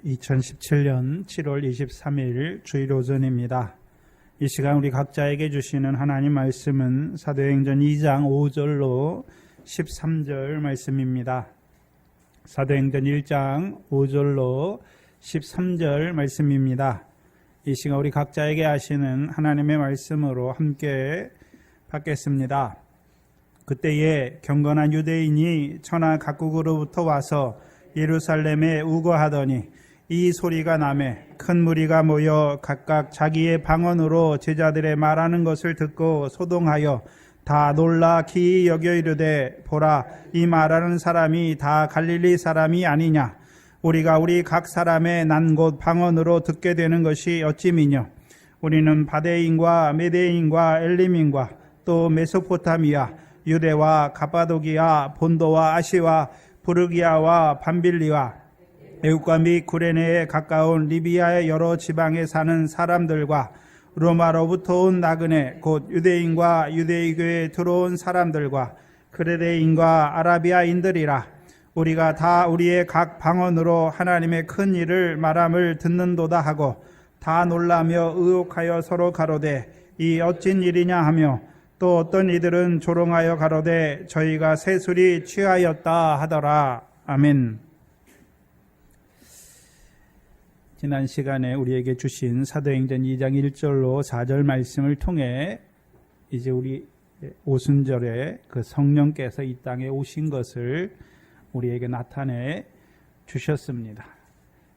2017년 7월 23일 주일 오전입니다. 이 시간 우리 각자에게 주시는 하나님 말씀은 사도행전 2장 5절로 13절 말씀입니다. 사도행전 1장 5절로 13절 말씀입니다. 이 시간 우리 각자에게 하시는 하나님의 말씀으로 함께 받겠습니다. 그때에 경건한 유대인이 천하 각국으로부터 와서 예루살렘에 우거하더니 이 소리가 나매 큰 무리가 모여 각각 자기의 방언으로 제자들의 말하는 것을 듣고 소동하여 다 놀라 기이 여겨 이르되 보라 이 말하는 사람이 다 갈릴리 사람이 아니냐 우리가 우리 각 사람의 난 곳 방언으로 듣게 되는 것이 어찌미뇨 우리는 바데인과 메데인과 엘림인과 또 메소포타미아 유대와 가파도기아 본도와 아시와 부르기아와 밤빌리와 애국과 및 구레네에 가까운 리비아의 여러 지방에 사는 사람들과 로마로부터 온 나그네 곧 유대인과 유대교에 들어온 사람들과 그레데인과 아라비아인들이라 우리가 다 우리의 각 방언으로 하나님의 큰 일을 말함을 듣는도다 하고 다 놀라며 의혹하여 서로 가로되 이 어찐 일이냐 하며 또 어떤 이들은 조롱하여 가로되 저희가 새술이 취하였다 하더라. 아멘. 지난 시간에 우리에게 주신 사도행전 2장 1절로 4절 말씀을 통해 이제 우리 오순절에 그 성령께서 이 땅에 오신 것을 우리에게 나타내 주셨습니다.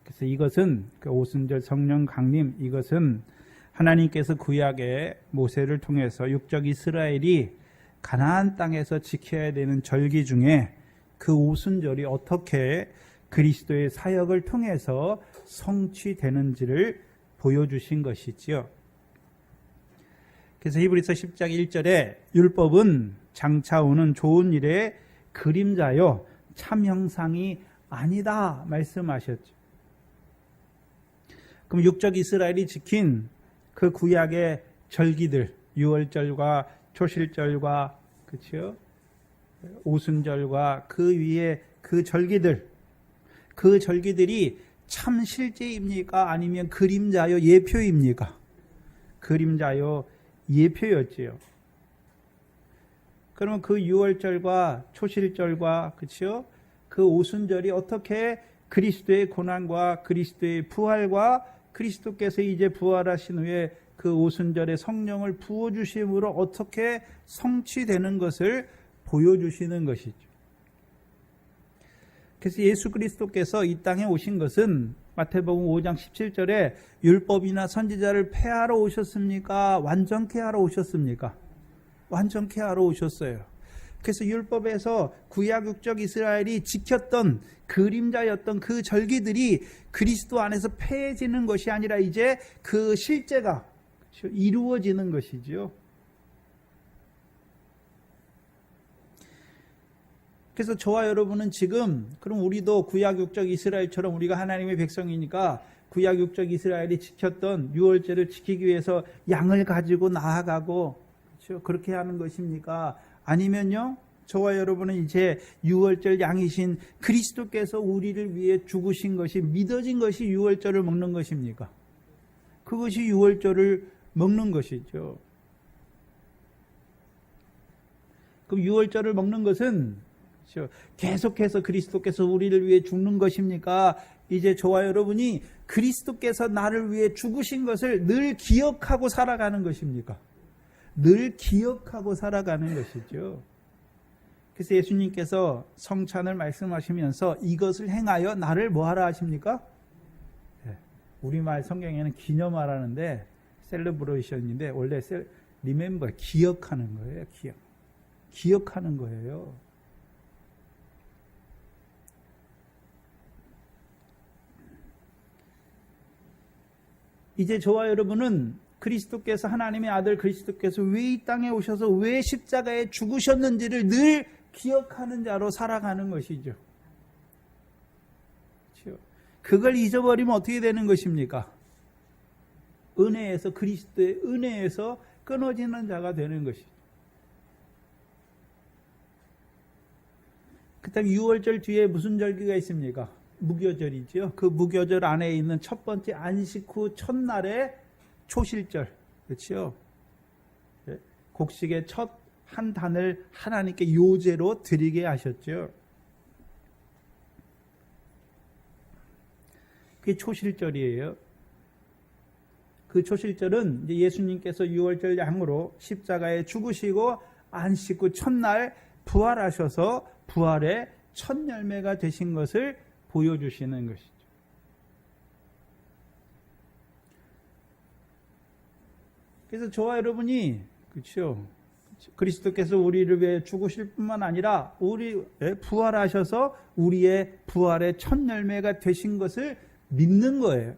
그래서 이것은 그 오순절 성령 강림 이것은 하나님께서 구약의 모세를 통해서 육적 이스라엘이 가나안 땅에서 지켜야 되는 절기 중에 그 오순절이 어떻게 그리스도의 사역을 통해서 성취되는지를 보여주신 것이지요. 그래서 히브리서 10장 1절에 율법은 장차 오는 좋은 일의 그림자요 참 형상이 아니다 말씀하셨죠. 그럼 육적 이스라엘이 지킨 그 구약의 절기들, 유월절과 초실절과 그렇죠? 오순절과 그 위에 그 절기들이 참 실제입니까? 아니면 그림자요 예표입니까? 그림자요 예표였지요. 그러면 그 유월절과 초실절과 그렇죠? 그 오순절이 어떻게 그리스도의 고난과 그리스도의 부활과 그리스도께서 이제 부활하신 후에 그 오순절에 성령을 부어주심으로 어떻게 성취되는 것을 보여주시는 것이죠. 그래서 예수 그리스도께서 이 땅에 오신 것은 마태복음 5장 17절에 율법이나 선지자를 폐하러 오셨습니까? 완전케 하러 오셨습니까? 완전케 하러 오셨어요. 그래서 율법에서 구약 육적 이스라엘이 지켰던 그림자였던 그 절기들이 그리스도 안에서 폐해지는 것이 아니라 이제 그 실제가 이루어지는 것이지요. 그래서 저와 여러분은 지금 그럼 우리도 구약 육적 이스라엘처럼 우리가 하나님의 백성이니까 구약 육적 이스라엘이 지켰던 유월절을 지키기 위해서 양을 가지고 나아가고 그렇죠? 그렇게 하는 것입니까? 아니면요, 저와 여러분은 이제 유월절 양이신 그리스도께서 우리를 위해 죽으신 것이 믿어진 것이 유월절을 먹는 것입니까? 그것이 유월절을 먹는 것이죠. 그럼 유월절을 먹는 것은 계속해서 그리스도께서 우리를 위해 죽는 것입니까? 이제 저와 여러분이 그리스도께서 나를 위해 죽으신 것을 늘 기억하고 살아가는 것입니까? 늘 기억하고 살아가는 것이죠. 그래서 예수님께서 성찬을 말씀하시면서 이것을 행하여 나를 뭐하라 하십니까? 우리말 성경에는 기념하라는데 셀러브레이션인데 원래 remember 기억하는 거예요. 기억하는 거예요. 이제 저와 여러분은 그리스도께서 하나님의 아들 그리스도께서 왜 이 땅에 오셔서 왜 십자가에 죽으셨는지를 늘 기억하는 자로 살아가는 것이죠. 그렇죠? 그걸 잊어버리면 어떻게 되는 것입니까? 은혜에서 그리스도의 은혜에서 끊어지는 자가 되는 것이죠. 그 다음에 유월절 뒤에 무슨 절기가 있습니까? 무교절이죠. 그 무교절 안에 있는 첫 번째 안식 후 첫날의 초실절, 그렇죠? 곡식의 첫 한 단을 하나님께 요제로 드리게 하셨죠. 그게 초실절이에요. 그 초실절은 이제 예수님께서 유월절 양으로 십자가에 죽으시고 안식 후 첫날 부활하셔서 부활의 첫 열매가 되신 것을 보여주시는 것이죠. 그래서 저와 여러분이 그렇죠. 그리스도께서 우리를 위해 죽으실 뿐만 아니라 우리 부활하셔서 우리의 부활의 첫 열매가 되신 것을 믿는 거예요.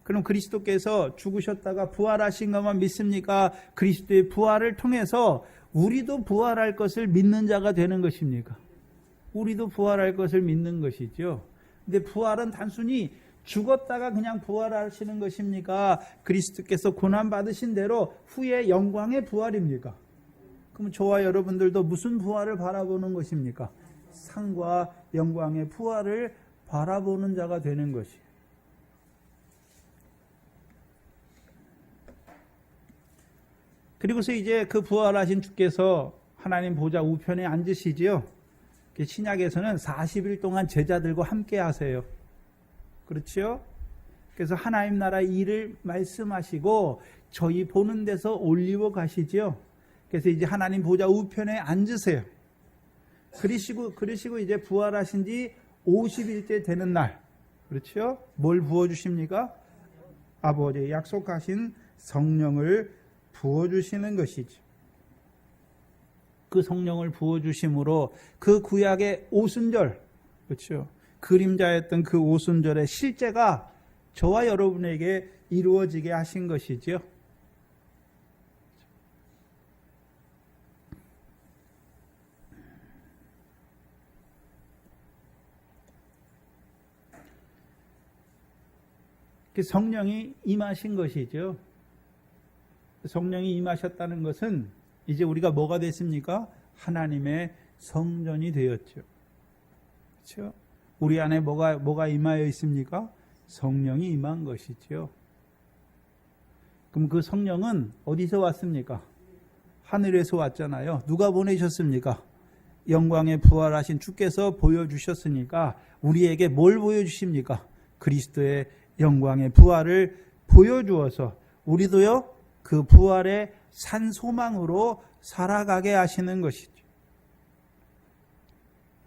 그럼 그리스도께서 죽으셨다가 부활하신 것만 믿습니까? 그리스도의 부활을 통해서 우리도 부활할 것을 믿는 자가 되는 것입니까? 우리도 부활할 것을 믿는 것이죠. 근데 부활은 단순히 죽었다가 그냥 부활하시는 것입니까? 그리스도께서 고난받으신 대로 후에 영광의 부활입니까? 그럼 저와 여러분들도 무슨 부활을 바라보는 것입니까? 상과 영광의 부활을 바라보는 자가 되는 것이에요. 그리고서 이제 그 부활하신 주께서 하나님 보좌 우편에 앉으시지요. 신약에서는 40일 동안 제자들과 함께 하세요. 그렇죠? 그래서 하나님 나라 일을 말씀하시고 저희 보는 데서 올리고 가시지요. 그래서 이제 하나님 보좌 우편에 앉으세요. 그러시고 이제 부활하신 지 50일째 되는 날. 그렇죠? 뭘 부어주십니까? 아버지의 약속하신 성령을 부어주시는 것이죠. 그 성령을 부어주심으로 그 구약의 오순절, 그렇죠? 그림자였던 그 오순절의 실제가 저와 여러분에게 이루어지게 하신 것이죠. 성령이 임하신 것이죠. 성령이 임하셨다는 것은 이제 우리가 뭐가 됐습니까? 하나님의 성전이 되었죠. 그렇죠? 우리 안에 뭐가 임하여 있습니까? 성령이 임한 것이죠. 그럼 그 성령은 어디서 왔습니까? 하늘에서 왔잖아요. 누가 보내셨습니까? 영광에 부활하신 주께서 보여주셨으니까 우리에게 뭘 보여주십니까? 그리스도의 영광의 부활을 보여주어서 우리도요 그 부활의 산 소망으로 살아가게 하시는 것이죠.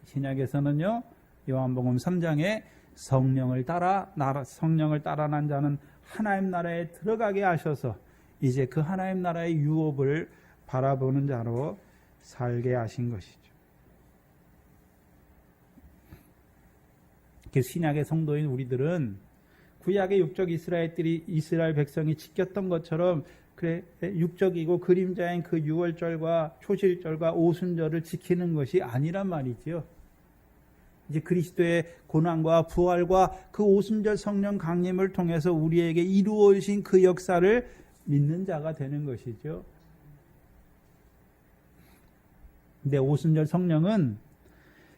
신약에서는요 요한복음 3장에 성령을 따라 난 자는 하나님 나라에 들어가게 하셔서 이제 그 하나님 나라의 유업을 바라보는 자로 살게 하신 것이죠. 신약의 성도인 우리들은 구약의 육적 이스라엘 백성이 지켰던 것처럼 그래 육적이고 그림자인 그 유월절과 초실절과 오순절을 지키는 것이 아니란 말이지요. 이제 그리스도의 고난과 부활과 그 오순절 성령 강림을 통해서 우리에게 이루어진 그 역사를 믿는 자가 되는 것이죠. 근데 오순절 성령은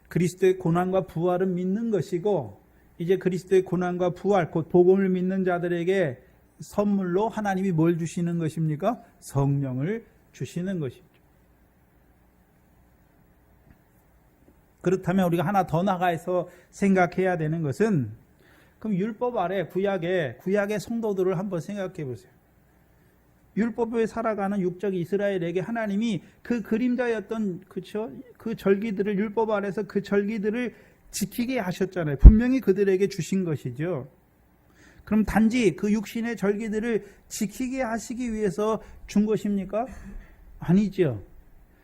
그리스도의 고난과 부활은 믿는 것이고 이제 그리스도의 고난과 부활 곧 복음을 믿는 자들에게 선물로 하나님이 뭘 주시는 것입니까? 성령을 주시는 것이죠. 그렇다면 우리가 하나 더 나가서 생각해야 되는 것은 그럼 율법 아래 구약의 성도들을 한번 생각해 보세요. 율법에 살아가는 육적 이스라엘에게 하나님이 그 그림자였던 그렇죠? 그 절기들을 율법 아래서 그 절기들을 지키게 하셨잖아요. 분명히 그들에게 주신 것이죠. 그럼 단지 그 육신의 절기들을 지키게 하시기 위해서 준 것입니까? 아니죠.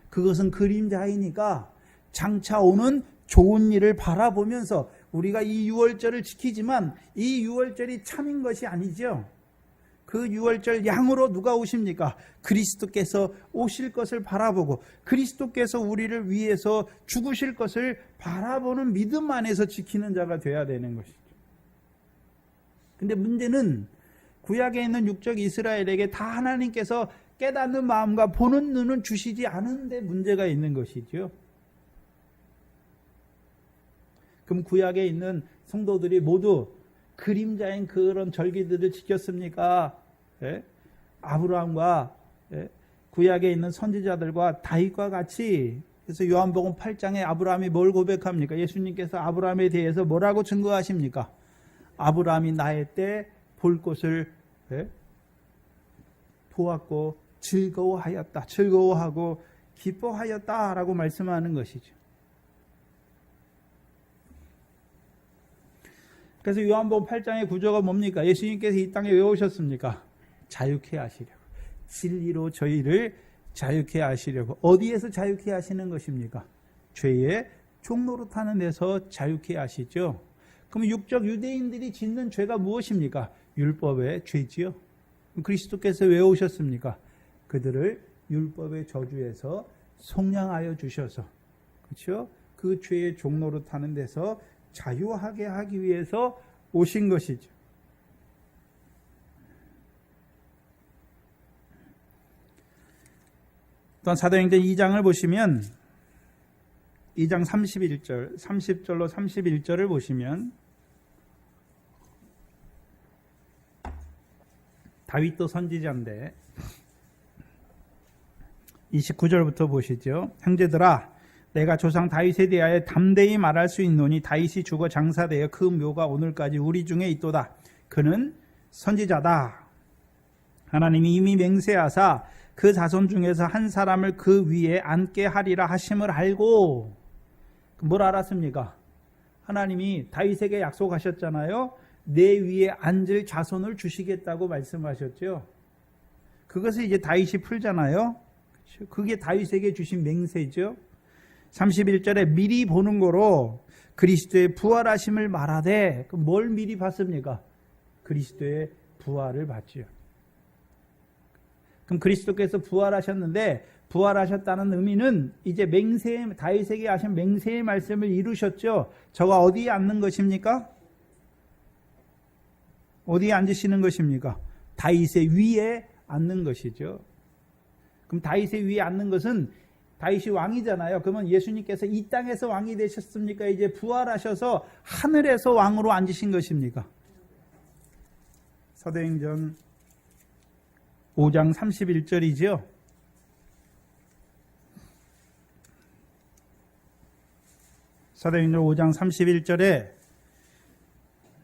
그것은 그림자이니까 장차 오는 좋은 일을 바라보면서 우리가 이 유월절을 지키지만 이 유월절이 참인 것이 아니죠. 그 유월절 양으로 누가 오십니까? 그리스도께서 오실 것을 바라보고 그리스도께서 우리를 위해서 죽으실 것을 바라보는 믿음 안에서 지키는 자가 되어야 되는 것이죠. 근데 문제는 구약에 있는 육적 이스라엘에게 다 하나님께서 깨닫는 마음과 보는 눈은 주시지 않은데 문제가 있는 것이죠. 그럼 구약에 있는 성도들이 모두 그림자인 그런 절기들을 지켰습니까? 예? 아브라함과 구약에 있는 선지자들과 다윗과 같이. 그래서 요한복음 8장에 아브라함이 뭘 고백합니까? 예수님께서 아브라함에 대해서 뭐라고 증거하십니까? 아브라함이 나의 때 볼 것을 보았고 즐거워하였다. 즐거워하고 기뻐하였다라고 말씀하는 것이죠. 그래서 요한복음 8장의 구조가 뭡니까? 예수님께서 이 땅에 왜 오셨습니까? 자유케 하시려고. 진리로 저희를 자유케 하시려고. 어디에서 자유케 하시는 것입니까? 죄의 종노릇하는 데서 자유케 하시죠. 그럼 육적 유대인들이 짓는 죄가 무엇입니까? 율법의 죄지요. 그리스도께서 왜 오셨습니까? 그들을 율법의 저주에서 속량하여 주셔서, 그렇죠? 그 죄의 종노릇하는 데서 자유하게 하기 위해서 오신 것이죠. 또한 사도행전 2장을 보시면 2장 31절, 30절로 31절을 보시면 다윗도 선지자인데 29절부터 보시죠. 형제들아, 내가 조상 다윗에 대하여 담대히 말할 수 있노니 다윗이 죽어 장사되어 그 묘가 오늘까지 우리 중에 있도다. 그는 선지자다. 하나님이 이미 맹세하사 그 자손 중에서 한 사람을 그 위에 앉게 하리라 하심을 알고. 뭘 알았습니까? 하나님이 다윗에게 약속하셨잖아요. 내 위에 앉을 자손을 주시겠다고 말씀하셨죠. 그것을 이제 다윗이 풀잖아요. 그게 다윗에게 주신 맹세죠. 31절에 미리 보는 거로 그리스도의 부활하심을 말하되, 뭘 미리 봤습니까? 그리스도의 부활을 봤죠. 그럼 그리스도께서 부활하셨는데, 부활하셨다는 의미는 이제 다윗에게 하신 맹세의 말씀을 이루셨죠. 저가 어디에 앉는 것입니까? 어디에 앉으시는 것입니까? 다윗의 위에 앉는 것이죠. 그럼 다윗의 위에 앉는 것은 다윗이 왕이잖아요. 그러면 예수님께서 이 땅에서 왕이 되셨습니까? 이제 부활하셔서 하늘에서 왕으로 앉으신 것입니까? 사도행전 5장 31절이죠. 사도행전 5장 31절에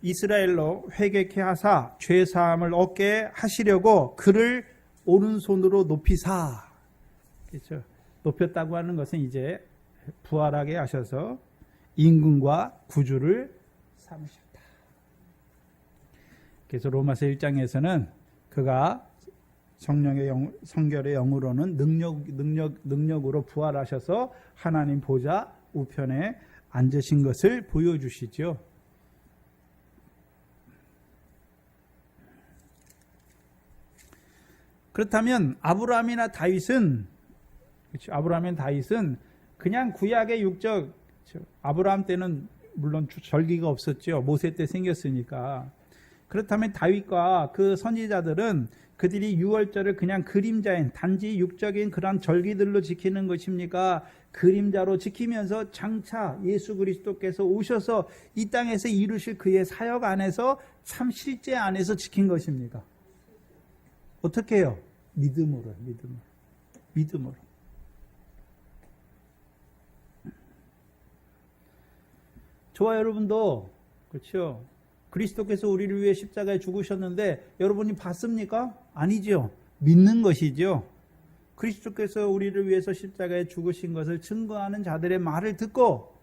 이스라엘로 회개케 하사 죄사함을 얻게 하시려고 그를 오른손으로 높이사. 그렇죠. 높였다고 하는 것은 이제 부활하게 하셔서 임금과 구주를 삼으셨다. 그래서 로마서 1장에서는 그가 성결의 영으로는 능력으로 부활하셔서 하나님 보좌 우편에 앉으신 것을 보여주시죠. 그렇다면 아브라함이나 다윗은, 그렇죠? 아브라함이나 다윗은 그냥 구약의 육적, 그렇죠? 아브라함 때는 물론 절기가 없었죠. 모세 때 생겼으니까. 그렇다면 다윗과 그 선지자들은 그들이 유월절을 그냥 그림자인 단지 육적인 그런 절기들로 지키는 것입니까? 그림자로 지키면서 장차 예수 그리스도께서 오셔서 이 땅에서 이루실 그의 사역 안에서 참 실제 안에서 지킨 것입니까? 어떻게 해요? 믿음으로. 저와 여러분도, 그렇죠? 그리스도께서 우리를 위해 십자가에 죽으셨는데 여러분이 봤습니까? 아니죠. 믿는 것이죠. 그리스도께서 우리를 위해서 십자가에 죽으신 것을 증거하는 자들의 말을 듣고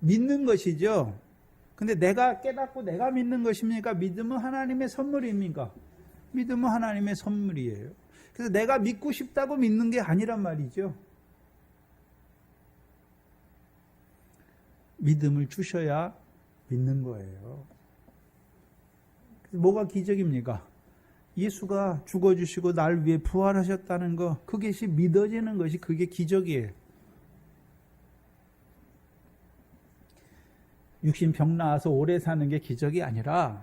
믿는 것이죠. 근데 내가 깨닫고 내가 믿는 것입니까? 믿음은 하나님의 선물입니까? 믿음은 하나님의 선물이에요. 그래서 내가 믿고 싶다고 믿는 게 아니란 말이죠. 믿음을 주셔야 믿는 거예요. 뭐가 기적입니까? 예수가 죽어주시고 날 위해 부활하셨다는 거, 그것이 믿어지는 것이 그게 기적이에요. 육신 병 나와서 오래 사는 게 기적이 아니라,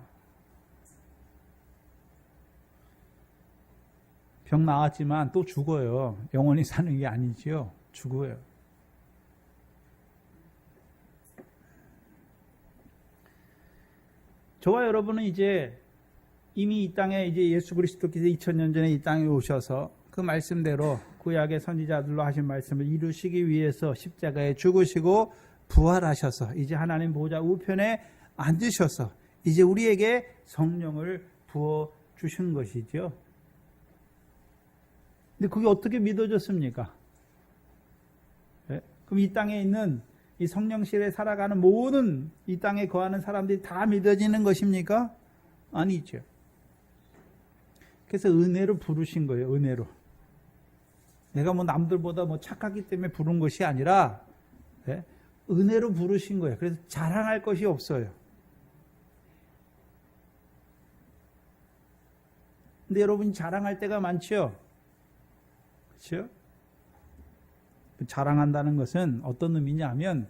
병 나왔지만 또 죽어요. 영원히 사는 게 아니지요. 죽어요. 저와 여러분은 이제 이미 이 땅에 이제 예수 그리스도께서 2000년 전에 이 땅에 오셔서 그 말씀대로 구약의 선지자들로 하신 말씀을 이루시기 위해서 십자가에 죽으시고 부활하셔서 이제 하나님 보좌 우편에 앉으셔서 이제 우리에게 성령을 부어 주신 것이죠. 근데 그게 어떻게 믿어졌습니까? 네? 그럼 이 땅에 있는 이 성령실에 살아가는 모든 이 땅에 거하는 사람들이 다 믿어지는 것입니까? 아니죠. 그래서 은혜로 부르신 거예요. 은혜로. 내가 뭐 남들보다 뭐 착하기 때문에 부른 것이 아니라 네? 은혜로 부르신 거예요. 그래서 자랑할 것이 없어요. 근데 여러분이 자랑할 때가 많죠? 그렇죠? 자랑한다는 것은 어떤 의미냐 하면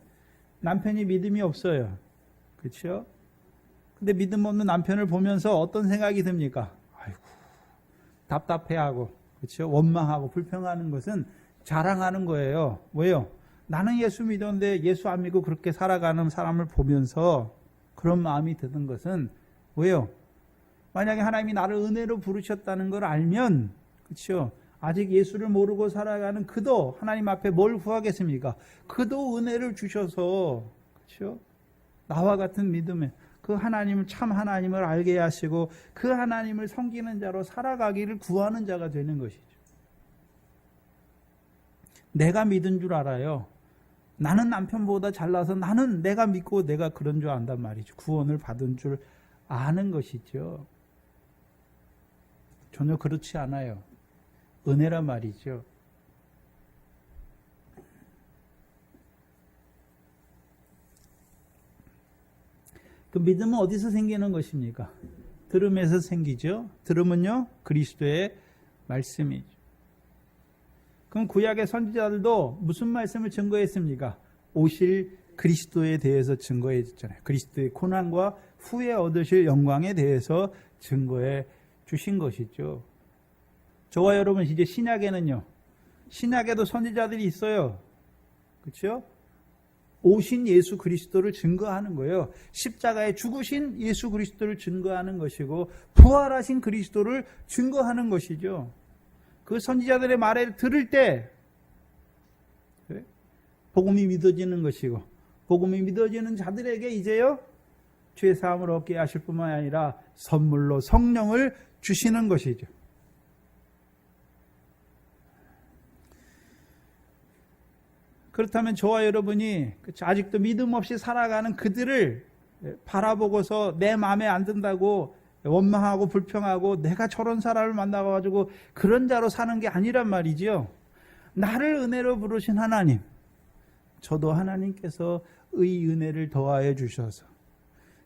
남편이 믿음이 없어요. 그렇죠? 근데 믿음 없는 남편을 보면서 어떤 생각이 듭니까? 아이고, 답답해하고, 그렇죠? 원망하고 불평하는 것은 자랑하는 거예요. 왜요? 나는 예수 믿었는데 예수 안 믿고 그렇게 살아가는 사람을 보면서 그런 마음이 드는 것은 왜요? 만약에 하나님이 나를 은혜로 부르셨다는 걸 알면, 그렇죠? 아직 예수를 모르고 살아가는 그도 하나님 앞에 뭘 구하겠습니까? 그도 은혜를 주셔서, 그렇죠? 나와 같은 믿음에 그 하나님을 참 하나님을 알게 하시고 그 하나님을 섬기는 자로 살아가기를 구하는 자가 되는 것이죠. 내가 믿은 줄 알아요. 나는 남편보다 잘나서 나는 내가 믿고 내가 그런 줄 안단 말이죠. 구원을 받은 줄 아는 것이죠. 전혀 그렇지 않아요. 은혜란 말이죠. 그 믿음은 어디서 생기는 것입니까? 들음에서 생기죠. 들음은요, 그리스도의 말씀이죠. 그럼 구약의 선지자들도 무슨 말씀을 증거했습니까? 오실 그리스도에 대해서 증거해 줬잖아요. 그리스도의 고난과 후에 얻으실 영광에 대해서 증거해 주신 것이죠. 저와 여러분 이제 신약에는요. 신약에도 선지자들이 있어요. 그렇죠? 오신 예수 그리스도를 증거하는 거예요. 십자가에 죽으신 예수 그리스도를 증거하는 것이고 부활하신 그리스도를 증거하는 것이죠. 그 선지자들의 말을 들을 때 복음이 믿어지는 것이고 복음이 믿어지는 자들에게 이제요 죄 사함을 얻게 하실 뿐만 아니라 선물로 성령을 주시는 것이죠. 그렇다면 저와 여러분이 아직도 믿음 없이 살아가는 그들을 바라보고서 내 마음에 안 든다고 원망하고 불평하고 내가 저런 사람을 만나가지고 그런 자로 사는 게 아니란 말이지요. 나를 은혜로 부르신 하나님, 저도 하나님께서 의 은혜를 더하여 주셔서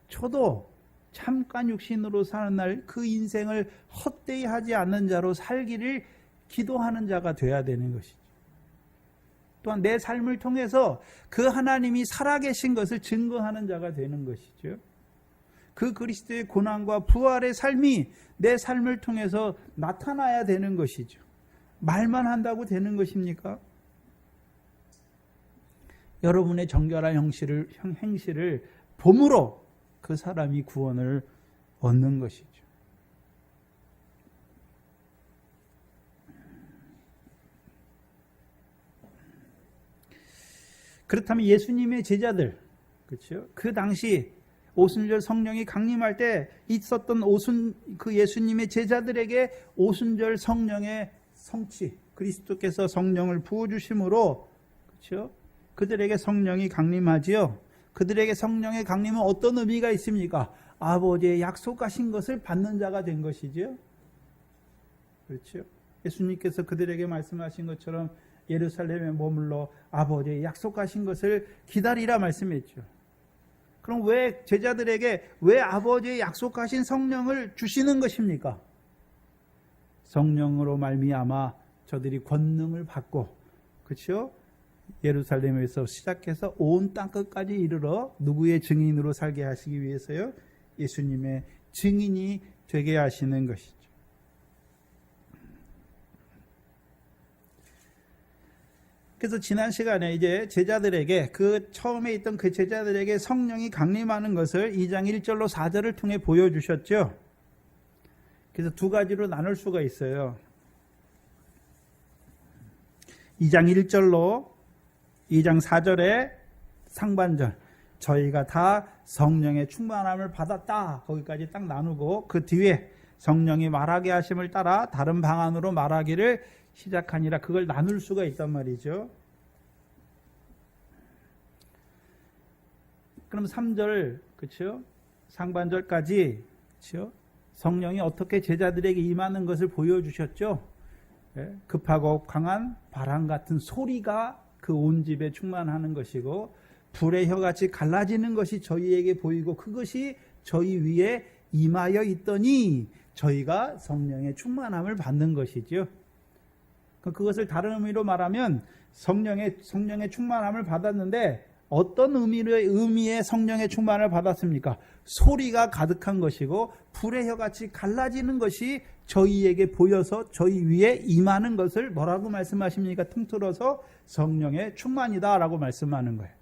저도 잠깐 육신으로 사는 날 그 인생을 헛되이 하지 않는 자로 살기를 기도하는 자가 돼야 되는 것이죠. 또한 내 삶을 통해서 그 하나님이 살아계신 것을 증거하는 자가 되는 것이죠. 그 그리스도의 고난과 부활의 삶이 내 삶을 통해서 나타나야 되는 것이죠. 말만 한다고 되는 것입니까? 여러분의 정결한 행실을 봄으로 그 사람이 구원을 얻는 것이죠. 그렇다면 예수님의 제자들, 그렇죠? 그 당시 오순절 성령이 강림할 때 있었던 그 예수님의 제자들에게 오순절 성령의 성취, 그리스도께서 성령을 부어주심으로, 그렇죠? 그들에게 성령이 강림하지요. 그들에게 성령의 강림은 어떤 의미가 있습니까? 아버지의 약속하신 것을 받는 자가 된 것이죠. 그렇죠? 예수님께서 그들에게 말씀하신 것처럼 예루살렘에 머물러 아버지의 약속하신 것을 기다리라 말씀했죠. 그럼 왜 제자들에게 왜 아버지의 약속하신 성령을 주시는 것입니까? 성령으로 말미암아 저들이 권능을 받고, 그렇죠? 예루살렘에서 시작해서 온 땅 끝까지 이르러 누구의 증인으로 살게 하시기 위해서요? 예수님의 증인이 되게 하시는 것이죠. 그래서 지난 시간에 이제 제자들에게 처음에 있던 그 제자들에게 성령이 강림하는 것을 2장 1절로 4절을 통해 보여주셨죠. 그래서 두 가지로 나눌 수가 있어요. 2장 1절로 2장 4절의 상반절, 저희가 다 성령의 충만함을 받았다, 거기까지 딱 나누고 그 뒤에 성령이 말하게 하심을 따라 다른 방안으로 말하기를 시작하니라, 그걸 나눌 수가 있단 말이죠. 그럼 3절, 그렇죠? 상반절까지, 그렇죠? 성령이 어떻게 제자들에게 임하는 것을 보여주셨죠. 급하고 강한 바람 같은 소리가 그 온 집에 충만하는 것이고, 불의 혀같이 갈라지는 것이 저희에게 보이고 그것이 저희 위에 임하여 있더니 저희가 성령의 충만함을 받는 것이죠. 그것을 다른 의미로 말하면 성령의 충만함을 받았는데 어떤 의미의 성령의 충만을 받았습니까? 소리가 가득한 것이고 불의 혀같이 갈라지는 것이 저희에게 보여서 저희 위에 임하는 것을 뭐라고 말씀하십니까? 통틀어서 성령의 충만이다라고 말씀하는 거예요.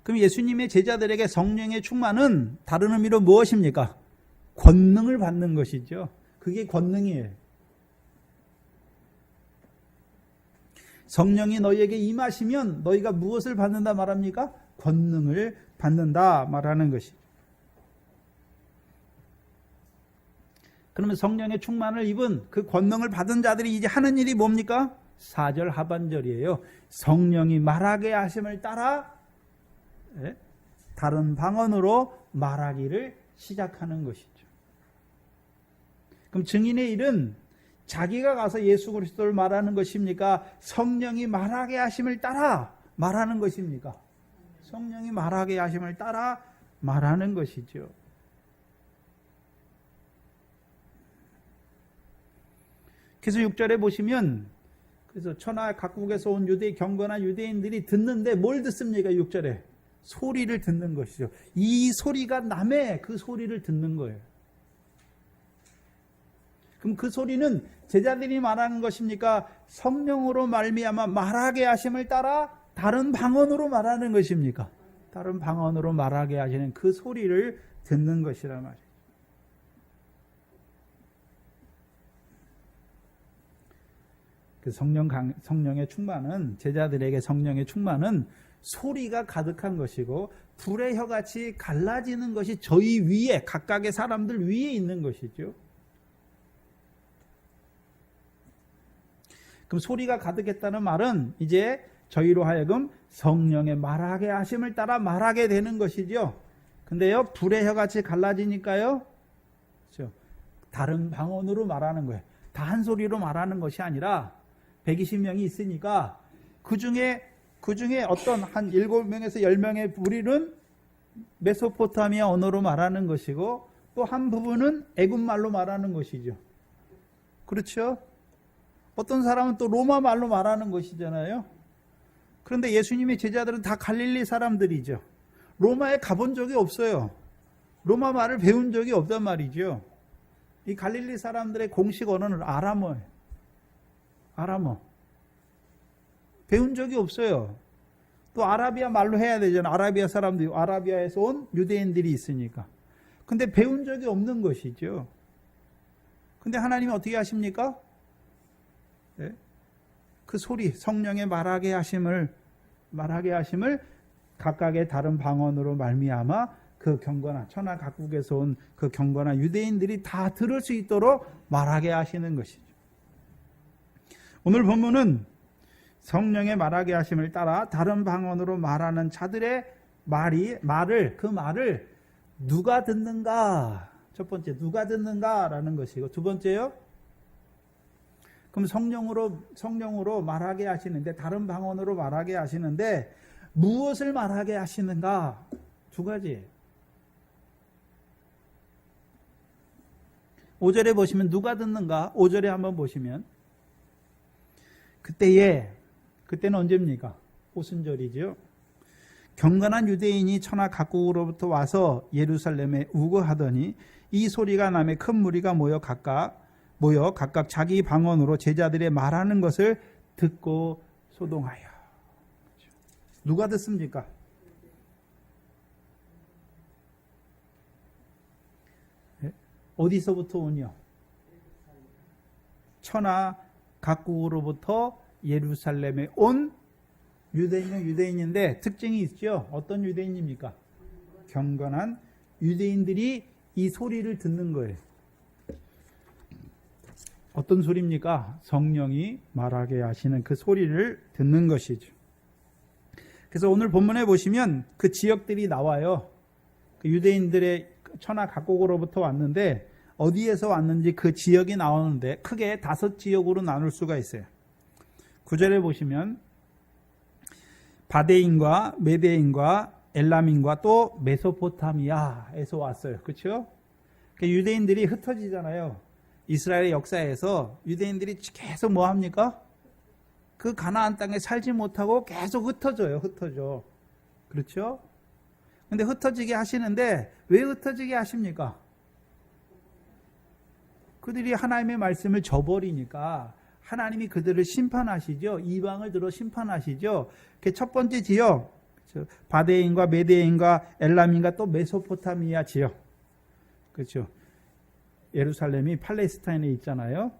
그럼 예수님의 제자들에게 성령의 충만은 다른 의미로 무엇입니까? 권능을 받는 것이죠. 그게 권능이에요. 성령이 너희에게 임하시면 너희가 무엇을 받는다 말합니까? 권능을 받는다 말하는 것이죠. 그러면 성령의 충만을 입은 그 권능을 받은 자들이 이제 하는 일이 뭡니까? 4절 하반절이에요. 성령이 말하게 하심을 따라 다른 방언으로 말하기를 시작하는 것이죠. 그럼 증인의 일은 자기가 가서 예수 그리스도를 말하는 것입니까? 성령이 말하게 하심을 따라 말하는 것입니까? 성령이 말하게 하심을 따라 말하는 것이죠. 그래서 6절에 보시면, 그래서 천하 각국에서 온 경건한 유대인들이 듣는데 뭘 듣습니까? 6절에 소리를 듣는 것이죠. 이 소리가 남의 그 소리를 듣는 거예요. 그럼 그 소리는 제자들이 말하는 것입니까? 성령으로 말미암아 말하게 하심을 따라 다른 방언으로 말하는 것입니까? 다른 방언으로 말하게 하시는 그 소리를 듣는 것이란 말이에요. 그 성령의 충만은, 제자들에게 성령의 충만은 소리가 가득한 것이고 불의 혀같이 갈라지는 것이 저희 위에, 각각의 사람들 위에 있는 것이죠. 그럼 소리가 가득했다는 말은 이제 저희로 하여금 성령의 말하게 하심을 따라 말하게 되는 것이죠. 근데요, 불의 혀같이 갈라지니까요, 그렇죠? 다른 방언으로 말하는 거예요. 다 한 소리로 말하는 것이 아니라 120명이 있으니까 그 중에 어떤 한 7명에서 10명의 무리는 메소포타미아 언어로 말하는 것이고 또 한 부분은 애굽말로 말하는 것이죠. 그렇죠? 어떤 사람은 또 로마 말로 말하는 것이잖아요. 그런데 예수님의 제자들은 다 갈릴리 사람들이죠. 로마에 가본 적이 없어요. 로마 말을 배운 적이 없단 말이죠. 이 갈릴리 사람들의 공식 언어는 아람어예요. 아람어. 배운 적이 없어요. 또 아라비아 말로 해야 되잖아요. 아라비아 사람들이, 아라비아에서 온 유대인들이 있으니까. 근데 배운 적이 없는 것이죠. 근데 하나님이 어떻게 하십니까? 네? 그 소리, 성령의 말하게 하심을 각각의 다른 방언으로 말미암아 그 경건한, 천하 각국에서 온 그 경건한 유대인들이 다 들을 수 있도록 말하게 하시는 것이죠. 오늘 본문은 성령의 말하게 하심을 따라 다른 방언으로 말하는 자들의 그 말을 누가 듣는가? 첫 번째, 누가 듣는가라는 것이고, 두 번째요, 그럼 성령으로 말하게 하시는데, 다른 방언으로 말하게 하시는데 무엇을 말하게 하시는가? 두 가지. 5절에 보시면 누가 듣는가? 5절에 한번 보시면, 그때는 언제입니까? 오순절이죠. 경건한 유대인이 천하 각국으로부터 와서 예루살렘에 우거하더니 이 소리가 나매 큰 무리가 모여 각각 자기 방언으로 제자들의 말하는 것을 듣고 소동하여. 누가 듣습니까? 어디서부터 오니요? 천하 각국으로부터 예루살렘에 온 유대인은 유대인인데 특징이 있죠. 어떤 유대인입니까? 경건한 유대인들이 이 소리를 듣는 거예요. 어떤 소리입니까? 성령이 말하게 하시는 그 소리를 듣는 것이죠. 그래서 오늘 본문에 보시면 그 지역들이 나와요. 그 유대인들의 천하 각국으로부터 왔는데 어디에서 왔는지 그 지역이 나오는데 크게 5지역으로 나눌 수가 있어요. 9절에 보시면 바데인과 메데인과 엘람인과 또 메소포타미아에서 왔어요. 그렇죠? 유대인들이 흩어지잖아요. 이스라엘의 역사에서 유대인들이 계속 뭐 합니까? 그 가나안 땅에 살지 못하고 계속 흩어져요. 흩어져. 그렇죠? 근데 흩어지게 하시는데 왜 흩어지게 하십니까? 그들이 하나님의 말씀을 저버리니까 하나님이 그들을 심판하시죠. 이방을 들어 심판하시죠. 첫 번째 지역, 바데인과 메데인과 엘람인과 또 메소포타미아 지역. 그렇죠. 예루살렘이 팔레스타인에 있잖아요.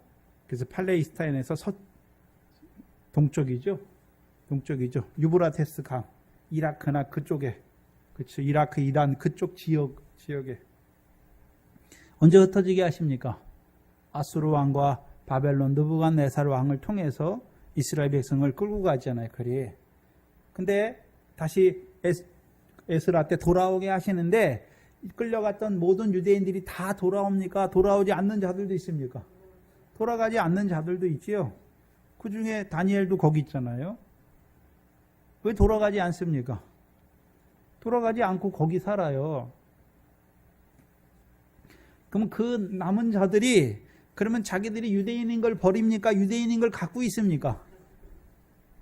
그래서 팔레스타인에서 동쪽이죠. 유브라테스 강, 이라크나 그쪽에, 그렇죠. 이라크, 이란 그쪽 지역에 언제 흩어지게 하십니까? 아수르 왕과 바벨론 느부갓네살 왕을 통해서 이스라엘 백성을 끌고 가잖아요. 그리. 근데 다시 에스라 때 돌아오게 하시는데 끌려갔던 모든 유대인들이 다 돌아옵니까? 돌아오지 않는 자들도 있습니까? 돌아가지 않는 자들도 있지요. 그 중에 다니엘도 거기 있잖아요. 왜 돌아가지 않습니까? 돌아가지 않고 거기 살아요. 그럼 그 남은 자들이 그러면 자기들이 유대인인 걸 버립니까? 유대인인 걸 갖고 있습니까?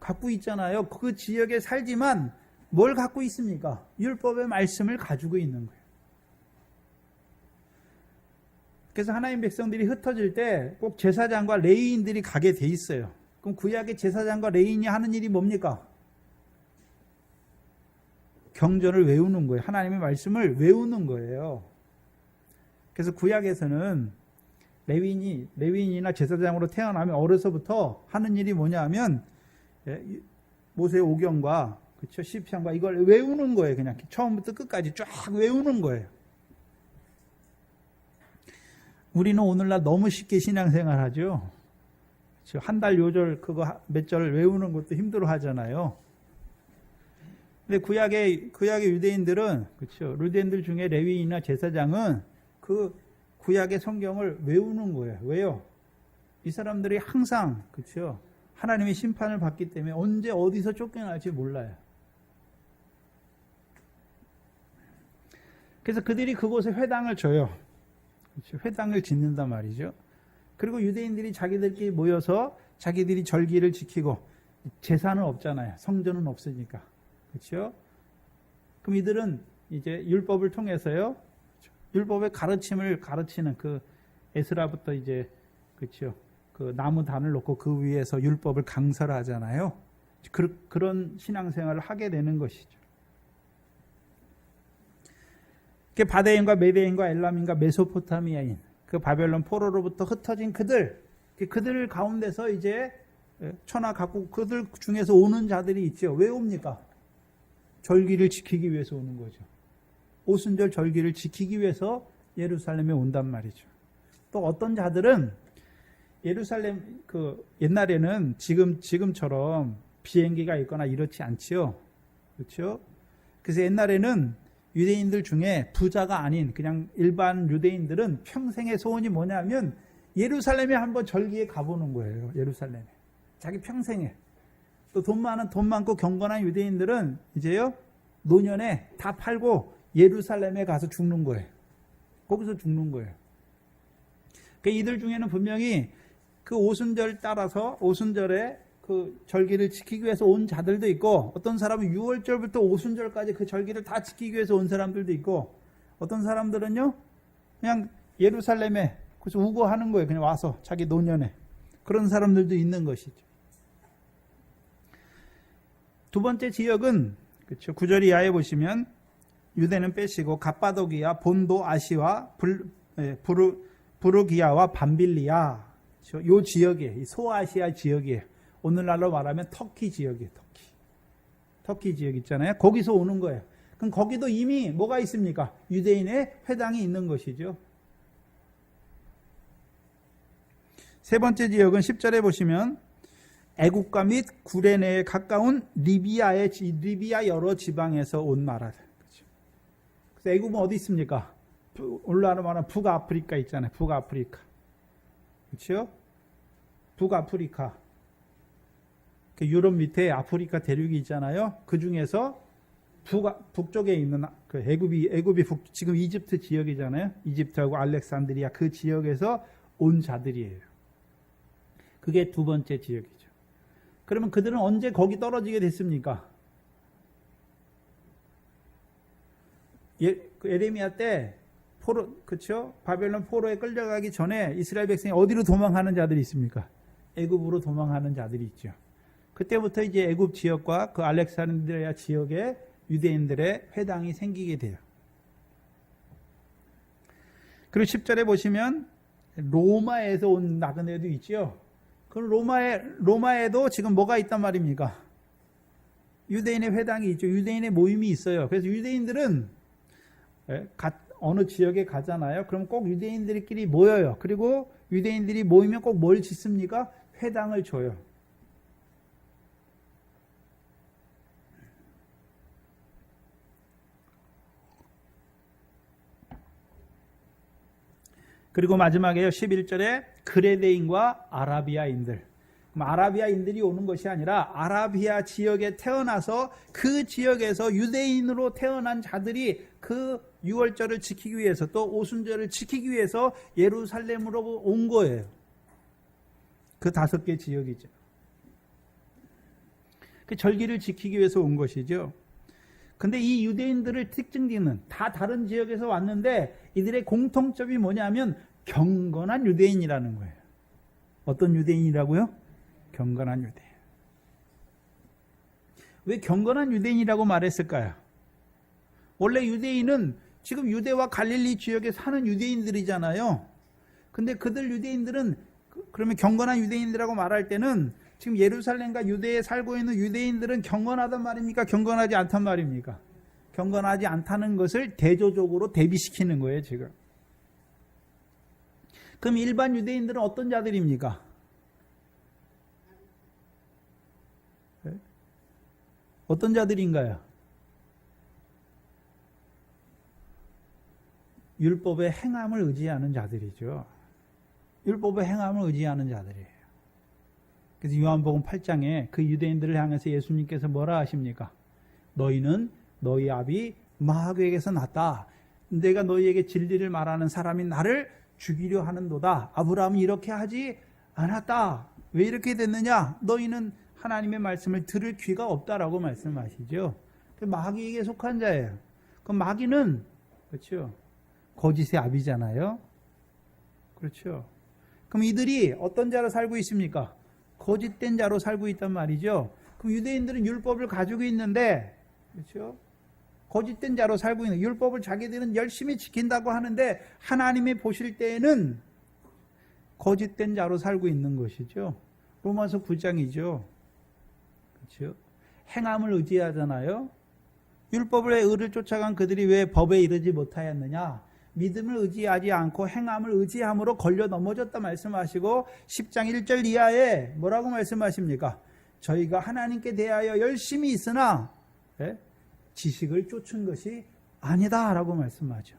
갖고 있잖아요. 그 지역에 살지만 뭘 갖고 있습니까? 율법의 말씀을 가지고 있는 거예요. 그래서 하나님 백성들이 흩어질 때 꼭 제사장과 레위인들이 가게 돼 있어요. 그럼 구약의 제사장과 레위인이 하는 일이 뭡니까? 경전을 외우는 거예요. 하나님의 말씀을 외우는 거예요. 그래서 구약에서는 레위인이나 제사장으로 태어나면 어려서부터 하는 일이 뭐냐 하면 모세 오경과 그렇죠? 시편과 이걸 외우는 거예요. 그냥 처음부터 끝까지 쫙 외우는 거예요. 우리는 오늘날 너무 쉽게 신앙생활 하죠. 한 달 요절 그거 몇 절 외우는 것도 힘들어 하잖아요. 근데 구약의 유대인들은 그렇죠. 유대인들 중에 레위인이나 제사장은 그 구약의 성경을 외우는 거예요. 왜요? 이 사람들이 항상 그렇죠. 하나님의 심판을 받기 때문에 언제 어디서 쫓겨날지 몰라요. 그래서 그들이 그곳에 회당을 줘요. 그렇죠? 회당을 짓는단 말이죠. 그리고 유대인들이 자기들끼리 모여서 자기들이 절기를 지키고 제사는 없잖아요. 성전은 없으니까. 그렇죠? 그럼 이들은 이제 율법을 통해서요. 율법의 가르침을 가르치는 그 에스라부터 이제 그렇죠. 그 나무 단을 놓고 그 위에서 율법을 강설을 하잖아요. 그런 신앙생활을 하게 되는 것이죠. 바데인과 메데인과 엘람인과 메소포타미아인 그 바벨론 포로로부터 흩어진 그들 가운데서 이제 천하 각국 그들 중에서 오는 자들이 있죠. 왜 옵니까? 절기를 지키기 위해서 오는 거죠. 오순절 절기를 지키기 위해서 예루살렘에 온단 말이죠. 또 어떤 자들은 예루살렘 옛날에는 지금처럼 비행기가 있거나 이렇지 않지요. 그렇죠? 그래서 옛날에는 유대인들 중에 부자가 아닌 그냥 일반 유대인들은 평생의 소원이 뭐냐면 예루살렘에 한번 절기에 가보는 거예요. 예루살렘에. 자기 평생에. 또 돈 많고 경건한 유대인들은 이제요 노년에 다 팔고 예루살렘에 가서 죽는 거예요. 거기서 죽는 거예요. 그러니까 이들 중에는 분명히 그 오순절 따라서 오순절에 그 절기를 지키기 위해서 온 자들도 있고 어떤 사람은 6월절부터 오순절까지 그 절기를 다 지키기 위해서 온 사람들도 있고 어떤 사람들은요 그냥 예루살렘에 그래서 우거하는 거예요. 그냥 와서 자기 노년에 그런 사람들도 있는 것이죠. 두 번째 지역은 그렇죠. 9절 이하에 보시면 유대는 빼시고 갑바도기아, 본도, 아시와 부르기아와 밤빌리아, 그렇죠? 요 지역에 소아시아 지역이에요. 오늘날로 말하면 터키 지역이에요. 터키 지역 있잖아요. 거기서 오는 거예요. 그럼 거기도 이미 뭐가 있습니까? 유대인의 회당이 있는 것이죠. 세 번째 지역은 10절에 보시면 애국가 및 구레네에 가까운 리비아 여러 지방에서 온 나라. 그래서 애국은 어디 있습니까? 오늘날로 말하면 북아프리카 있잖아요. 북아프리카. 그렇죠? 북아프리카. 유럽 밑에 아프리카 대륙이 있잖아요. 그 중에서 북쪽에 있는 그 애굽이 지금 이집트 지역이잖아요. 이집트하고 알렉산드리아 그 지역에서 온 자들이에요. 그게 두 번째 지역이죠. 그러면 그들은 언제 거기 떨어지게 됐습니까? 에레미야 때 그렇죠? 바벨론 포로에 끌려가기 전에 이스라엘 백성이 어디로 도망하는 자들이 있습니까? 애굽으로 도망하는 자들이 있죠. 그때부터 이제 애굽 지역과 그 알렉산드리아 지역에 유대인들의 회당이 생기게 돼요. 그리고 10절에 보시면 로마에서 온 나그네도 있죠. 그 로마에도 지금 뭐가 있단 말입니까? 유대인의 회당이 있죠. 유대인의 모임이 있어요. 그래서 유대인들은 어느 지역에 가잖아요. 그럼 꼭 유대인들끼리 모여요. 그리고 유대인들이 모이면 꼭 뭘 짓습니까? 회당을 줘요. 그리고 마지막에요. 11절에 그레데인과 아라비아인들. 그럼 아라비아인들이 오는 것이 아니라 아라비아 지역에 태어나서 그 지역에서 유대인으로 태어난 자들이 그 유월절을 지키기 위해서 또 오순절을 지키기 위해서 예루살렘으로 온 거예요. 그 5개 지역이죠. 그 절기를 지키기 위해서 온 것이죠. 근데 이 유대인들을 특징짓는 다 다른 지역에서 왔는데 이들의 공통점이 뭐냐면 경건한 유대인이라는 거예요. 어떤 유대인이라고요? 경건한 유대인. 왜 경건한 유대인이라고 말했을까요? 원래 유대인은 지금 유대와 갈릴리 지역에 사는 유대인들이잖아요. 근데 그들 유대인들은 그러면 경건한 유대인들이라고 말할 때는 지금 예루살렘과 유대에 살고 있는 유대인들은 경건하단 말입니까? 경건하지 않단 말입니까? 경건하지 않다는 것을 대조적으로 대비시키는 거예요, 지금. 그럼 일반 유대인들은 어떤 자들입니까? 어떤 자들인가요? 율법의 행함을 의지하는 자들이죠. 율법의 행함을 의지하는 자들이에요. 그래서 요한복음 8장에 그 유대인들을 향해서 예수님께서 뭐라 하십니까? 너희는 너희 아비 마귀에게서 났다. 내가 너희에게 진리를 말하는 사람이 나를 죽이려 하는도다. 아브라함이 이렇게 하지 않았다. 왜 이렇게 됐느냐? 너희는 하나님의 말씀을 들을 귀가 없다라고 말씀하시죠. 마귀에게 속한 자예요. 그럼 마귀는 그렇죠. 거짓의 아비잖아요. 그렇죠. 그럼 이들이 어떤 자로 살고 있습니까? 거짓된 자로 살고 있단 말이죠. 그럼 유대인들은 율법을 가지고 있는데, 그렇죠? 거짓된 자로 살고 있는 율법을 자기들은 열심히 지킨다고 하는데 하나님이 보실 때에는 거짓된 자로 살고 있는 것이죠. 로마서 9장이죠. 그렇죠? 행함을 의지하잖아요. 율법의 의를 쫓아간 그들이 왜 법에 이르지 못하였느냐? 믿음을 의지하지 않고 행함을 의지함으로 걸려 넘어졌다 말씀하시고 10장 1절 이하에 뭐라고 말씀하십니까? 저희가 하나님께 대하여 열심히 있으나 지식을 쫓은 것이 아니다 라고 말씀하죠.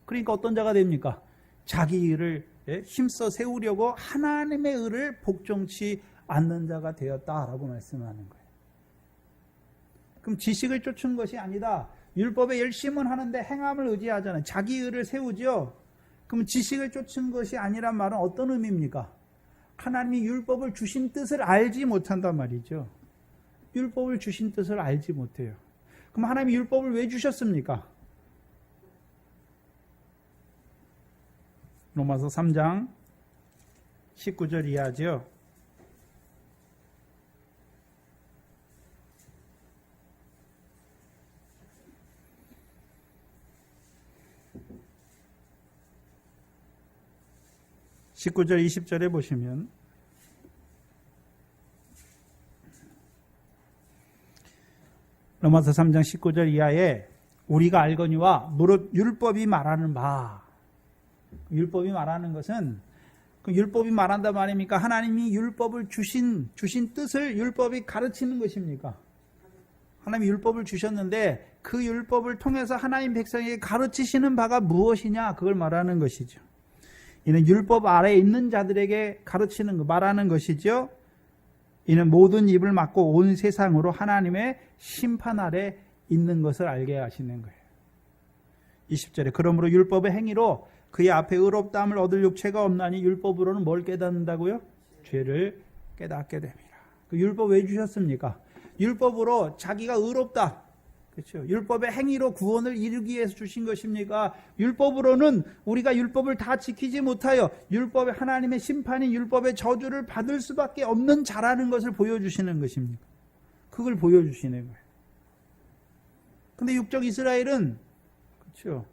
그러니까 어떤 자가 됩니까? 자기 일을 힘써 세우려고 하나님의 의를 복종치 않는 자가 되었다라고 말씀하는 거예요. 그럼 지식을 쫓은 것이 아니다. 율법에 열심은 하는데 행함을 의지하잖아요. 자기 의를 세우죠. 그럼 지식을 쫓은 것이 아니란 말은 어떤 의미입니까? 하나님이 율법을 주신 뜻을 알지 못한단 말이죠. 율법을 주신 뜻을 알지 못해요. 그럼 하나님이 율법을 왜 주셨습니까? 로마서 3장 19절 이하죠. 19절 20절에 보시면 로마서 3장 19절 이하에 우리가 알거니와 무릇 율법이 말하는 바, 율법이 말하는 것은 그 율법이 말한다 말입니까? 하나님이 율법을 주신 뜻을 율법이 가르치는 것입니까? 하나님이 율법을 주셨는데 그 율법을 통해서 하나님 백성에게 가르치시는 바가 무엇이냐? 그걸 말하는 것이죠. 이는 율법 아래에 있는 자들에게 가르치는 거, 말하는 것이죠. 이는 모든 입을 막고 온 세상으로 하나님의 심판 아래 있는 것을 알게 하시는 거예요. 20절에 그러므로 율법의 행위로 그의 앞에 의롭다함을 얻을 육체가 없나니 율법으로는 뭘 깨닫는다고요? 죄를 깨닫게 됩니다. 그 율법 왜 주셨습니까? 율법으로 자기가 의롭다. 그렇죠? 율법의 행위로 구원을 이루기 위해서 주신 것입니까? 율법으로는 우리가 율법을 다 지키지 못하여 율법의 하나님의 심판인 율법의 저주를 받을 수밖에 없는 자라는 것을 보여주시는 것입니다. 그걸 보여주시는 거예요. 근데 육적 이스라엘은 그렇죠?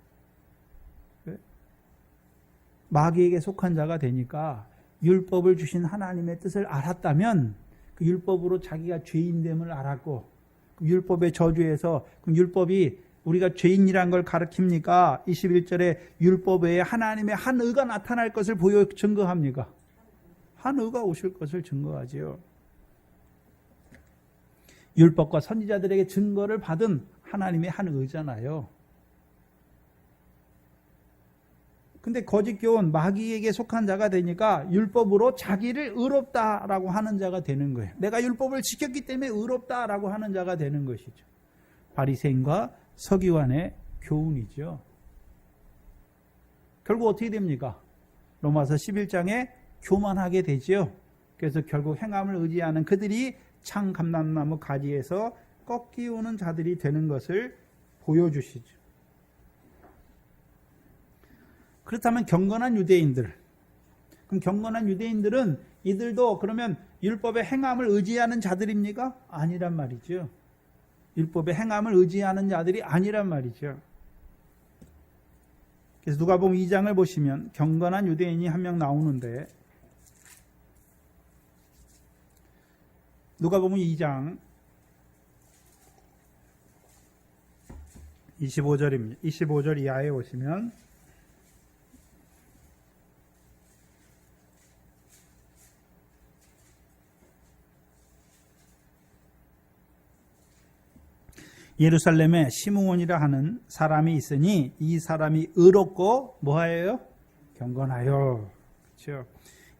마귀에게 속한 자가 되니까 율법을 주신 하나님의 뜻을 알았다면 그 율법으로 자기가 죄인됨을 알았고 그 율법의 저주에서 그 율법이 우리가 죄인이란 걸 가르칩니까? 21절에 율법 외에 하나님의 한 의가 나타날 것을 증거합니까? 한 의가 오실 것을 증거하지요. 율법과 선지자들에게 증거를 받은 하나님의 한 의잖아요. 근데 거짓 교훈, 마귀에게 속한 자가 되니까 율법으로 자기를 의롭다라고 하는 자가 되는 거예요. 내가 율법을 지켰기 때문에 의롭다라고 하는 자가 되는 것이죠. 바리새인과 서기관의 교훈이죠. 결국 어떻게 됩니까? 로마서 11장에 교만하게 되죠. 그래서 결국 행함을 의지하는 그들이 창 감람나무 가지에서 꺾이우는 자들이 되는 것을 보여주시죠. 그렇다면 경건한 유대인들, 그럼 경건한 유대인들은 이들도 그러면 율법의 행함을 의지하는 자들입니까? 아니란 말이죠. 율법의 행함을 의지하는 자들이 아니란 말이죠. 그래서 누가복음 2장을 보시면 경건한 유대인이 한 명 나오는데 누가복음 2장 25절입니다. 25절 이하에 오시면 예루살렘에 시므온이라 하는 사람이 있으니 이 사람이 의롭고 뭐하여요? 경건하여. 그렇죠?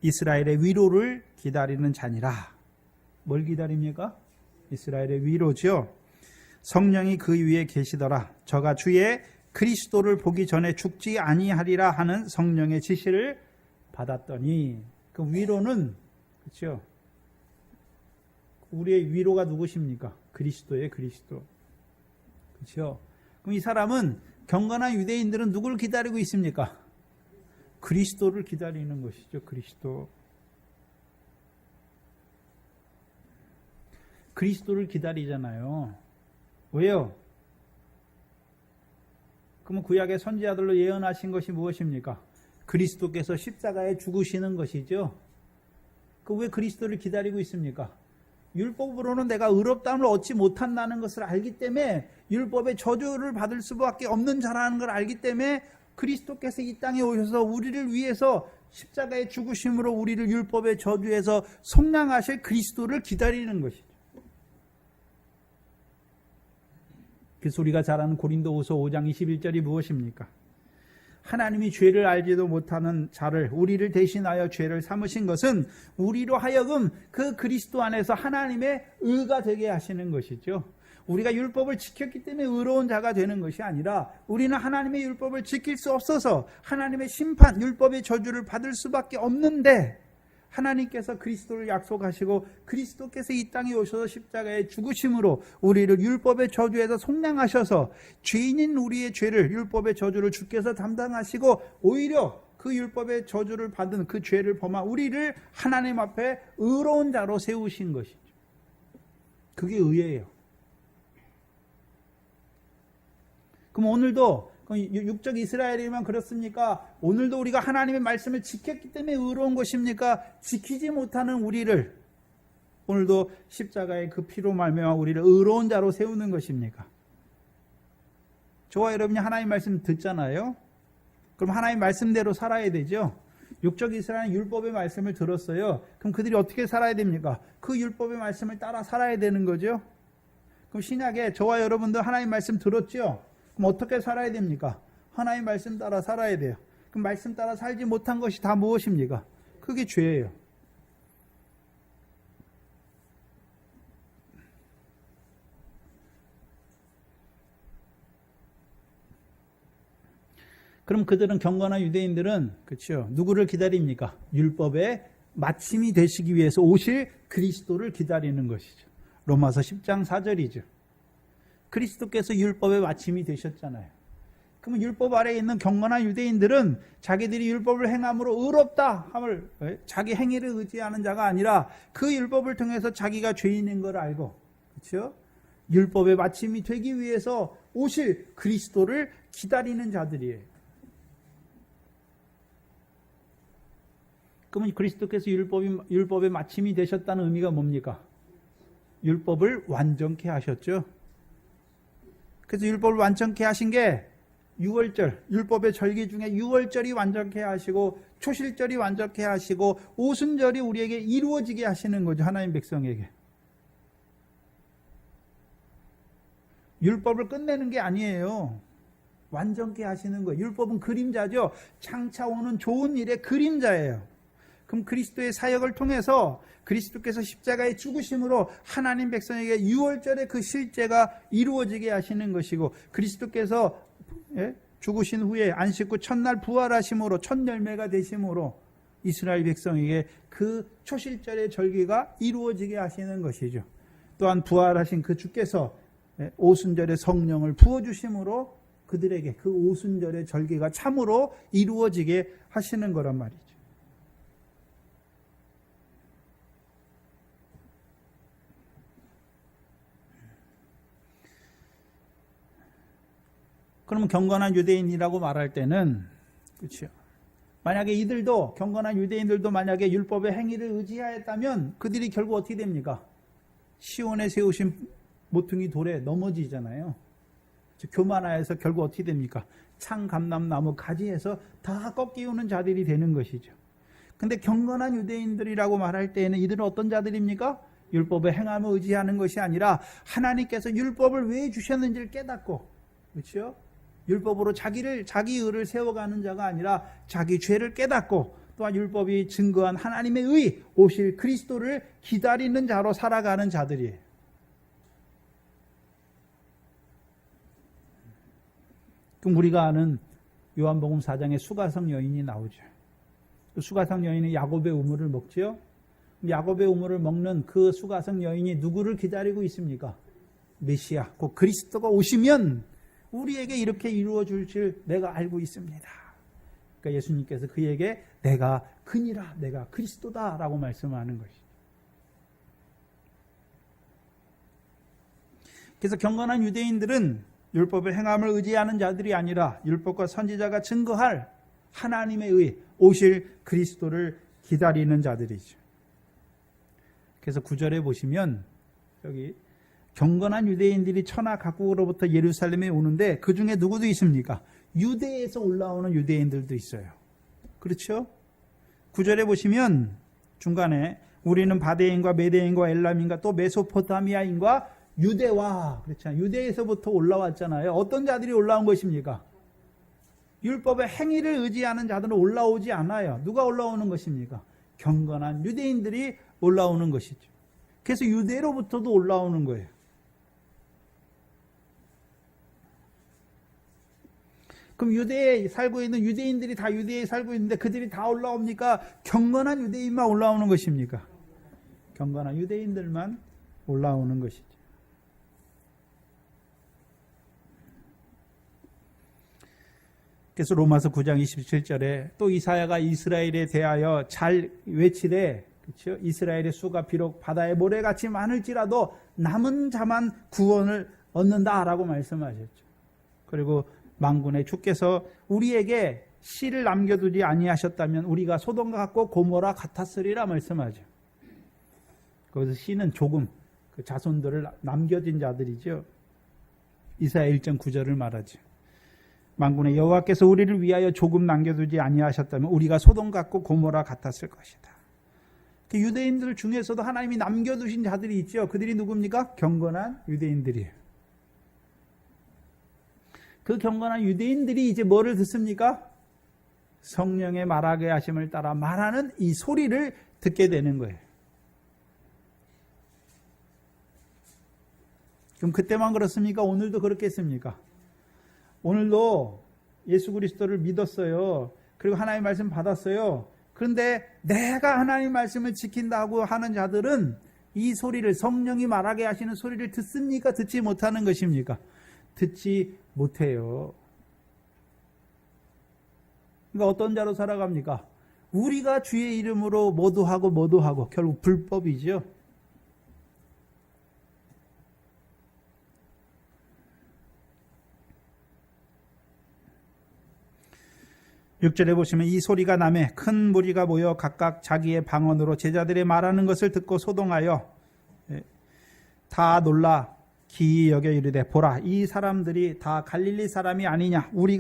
이스라엘의 위로를 기다리는 자니라. 뭘 기다립니까? 이스라엘의 위로죠. 성령이 그 위에 계시더라. 저가 주의 그리스도를 보기 전에 죽지 아니하리라 하는 성령의 지시를 받았더니 그 위로는 그렇죠? 우리의 위로가 누구십니까? 그리스도의 그리스도. 그렇죠? 그럼 이 사람은 경건한 유대인들은 누구를 기다리고 있습니까? 그리스도를 기다리는 것이죠. 그리스도. 그리스도를 기다리잖아요. 왜요? 그러면 구약의 선지자들로 예언하신 것이 무엇입니까? 그리스도께서 십자가에 죽으시는 것이죠. 그 왜 그리스도를 기다리고 있습니까? 율법으로는 내가 의롭다함을 얻지 못한다는 것을 알기 때문에 율법의 저주를 받을 수밖에 없는 자라는 걸 알기 때문에 그리스도께서 이 땅에 오셔서 우리를 위해서 십자가의 죽으심으로 우리를 율법의 저주에서 속량하실 그리스도를 기다리는 것이죠. 그래서 우리가 잘 아는 고린도후서 5장 21절이 무엇입니까? 하나님이 죄를 알지도 못하는 자를 우리를 대신하여 죄를 삼으신 것은 우리로 하여금 그 그리스도 안에서 하나님의 의가 되게 하시는 것이죠. 우리가 율법을 지켰기 때문에 의로운 자가 되는 것이 아니라 우리는 하나님의 율법을 지킬 수 없어서 하나님의 심판, 율법의 저주를 받을 수밖에 없는데 하나님께서 그리스도를 약속하시고 그리스도께서 이 땅에 오셔서 십자가에 죽으심으로 우리를 율법의 저주에서 속량하셔서 죄인인 우리의 죄를 율법의 저주를 주께서 담당하시고 오히려 그 율법의 저주를 받은 그 죄를 범한 우리를 하나님 앞에 의로운 자로 세우신 것이죠. 그게 의예요. 그럼 오늘도 그럼 육적 이스라엘이면 그렇습니까? 오늘도 우리가 하나님의 말씀을 지켰기 때문에 의로운 것입니까? 지키지 못하는 우리를 오늘도 십자가의 그 피로 말미암아 우리를 의로운 자로 세우는 것입니까? 저와 여러분이 하나님 말씀 듣잖아요. 그럼 하나님 말씀대로 살아야 되죠. 육적 이스라엘은 율법의 말씀을 들었어요. 그럼 그들이 어떻게 살아야 됩니까? 그 율법의 말씀을 따라 살아야 되는 거죠. 그럼 신약에 저와 여러분도 하나님 말씀 들었죠? 그럼 어떻게 살아야 됩니까? 하나님 말씀 따라 살아야 돼요. 그럼 말씀 따라 살지 못한 것이 다 무엇입니까? 그게 죄예요. 그럼 그들은 경건한 유대인들은 그렇죠. 누구를 기다립니까? 율법의 마침이 되시기 위해서 오실 그리스도를 기다리는 것이죠. 로마서 10장 4절이죠. 그리스도께서 율법의 마침이 되셨잖아요. 그러면 율법 아래에 있는 경건한 유대인들은 자기들이 율법을 행함으로 의롭다 함을 자기 행위를 의지하는 자가 아니라 그 율법을 통해서 자기가 죄인인 걸 알고 그렇죠? 율법의 마침이 되기 위해서 오실 그리스도를 기다리는 자들이에요. 그러면 그리스도께서 율법의 마침이 되셨다는 의미가 뭡니까? 율법을 완전케 하셨죠. 그래서 율법을 완전케 하신 게 6월절, 율법의 절기 중에 6월절이 완전케 하시고 초실절이 완전케 하시고 오순절이 우리에게 이루어지게 하시는 거죠. 하나님 백성에게. 율법을 끝내는 게 아니에요. 완전케 하시는 거예요. 율법은 그림자죠. 장차 오는 좋은 일의 그림자예요. 그럼 그리스도의 사역을 통해서 그리스도께서 십자가의 죽으심으로 하나님 백성에게 6월절의 그 실제가 이루어지게 하시는 것이고 그리스도께서 죽으신 후에 안식 후 첫날 부활하심으로 첫 열매가 되심으로 이스라엘 백성에게 그 초실절의 절기가 이루어지게 하시는 것이죠. 또한 부활하신 그 주께서 오순절의 성령을 부어주심으로 그들에게 그 오순절의 절기가 참으로 이루어지게 하시는 거란 말이죠. 그러면 경건한 유대인이라고 말할 때는 그렇죠. 만약에 이들도 경건한 유대인들도 만약에 율법의 행위를 의지하였다면 그들이 결국 어떻게 됩니까? 시온에 세우신 모퉁이 돌에 넘어지잖아요. 교만하여서 결국 어떻게 됩니까? 창감람나무 가지에서 다 꺾이우는 자들이 되는 것이죠. 근데 경건한 유대인들이라고 말할 때에는 이들은 어떤 자들입니까? 율법의 행함을 의지하는 것이 아니라 하나님께서 율법을 왜 주셨는지를 깨닫고 그렇죠? 율법으로 자기 의를 세워가는 자가 아니라 자기 죄를 깨닫고 또한 율법이 증거한 하나님의 의 오실 그리스도를 기다리는 자로 살아가는 자들이에요. 그럼 우리가 아는 요한복음 4장에 수가성 여인이 나오죠. 그 수가성 여인이 야곱의 우물을 먹지요. 야곱의 우물을 먹는 그 수가성 여인이 누구를 기다리고 있습니까? 메시아, 곧 그리스도가 오시면 우리에게 이렇게 이루어 줄 줄 내가 알고 있습니다. 그러니까 예수님께서 그에게 내가 그니라, 내가 그리스도다라고 말씀하는 것이죠. 그래서 경건한 유대인들은 율법의 행함을 의지하는 자들이 아니라 율법과 선지자가 증거할 하나님의 의 오실 그리스도를 기다리는 자들이죠. 그래서 9절에 보시면 여기 경건한 유대인들이 천하 각국으로부터 예루살렘에 오는데 그 중에 누구도 있습니까? 유대에서 올라오는 유대인들도 있어요. 그렇죠? 9절에 보시면 중간에 우리는 바데인과 메데인과 엘람인과 또 메소포타미아인과 유대와 그렇잖아요. 유대에서부터 올라왔잖아요. 어떤 자들이 올라온 것입니까? 율법의 행위를 의지하는 자들은 올라오지 않아요. 누가 올라오는 것입니까? 경건한 유대인들이 올라오는 것이죠. 그래서 유대로부터도 올라오는 거예요. 그럼 유대에 살고 있는 유대인들이 다 유대에 살고 있는데 그들이 다 올라옵니까? 경건한 유대인만 올라오는 것입니까? 경건한 유대인들만 올라오는 것이죠. 그래서 로마서 9장 27절에 또 이사야가 이스라엘에 대하여 잘 외치되 그렇죠? 이스라엘의 수가 비록 바다의 모래같이 많을지라도 남은 자만 구원을 얻는다라고 말씀하셨죠. 그리고 만군의 주께서 우리에게 씨를 남겨두지 아니하셨다면 우리가 소돔과 같고 고모라 같았으리라 말씀하죠. 거기서 씨는 조금 그 자손들을 남겨진 자들이죠. 이사야 1.9절을 말하죠. 만군의 여호와께서 우리를 위하여 조금 남겨두지 아니하셨다면 우리가 소돔 같고 고모라 같았을 것이다. 그 유대인들 중에서도 하나님이 남겨두신 자들이 있죠. 그들이 누굽니까? 경건한 유대인들이에요. 그 경건한 유대인들이 이제 뭐를 듣습니까? 성령의 말하게 하심을 따라 말하는 이 소리를 듣게 되는 거예요. 그럼 그때만 그렇습니까? 오늘도 그렇겠습니까? 오늘도 예수 그리스도를 믿었어요. 그리고 하나님의 말씀 받았어요. 그런데 내가 하나님의 말씀을 지킨다고 하는 자들은 이 소리를, 성령이 말하게 하시는 소리를 듣습니까? 듣지 못하는 것입니까? 듣지 못해요. 그러니까 어떤 자로 살아갑니까? 우리가 주의 이름으로 모두 하고 결국 불법이죠. 6절에 보시면 이 소리가 나매 큰 무리가 모여 각각 자기의 방언으로 제자들이 말하는 것을 듣고 소동하여 다 놀라 기이 여겨 이르되 보라 이 사람들이 다 갈릴리 사람이 아니냐 우리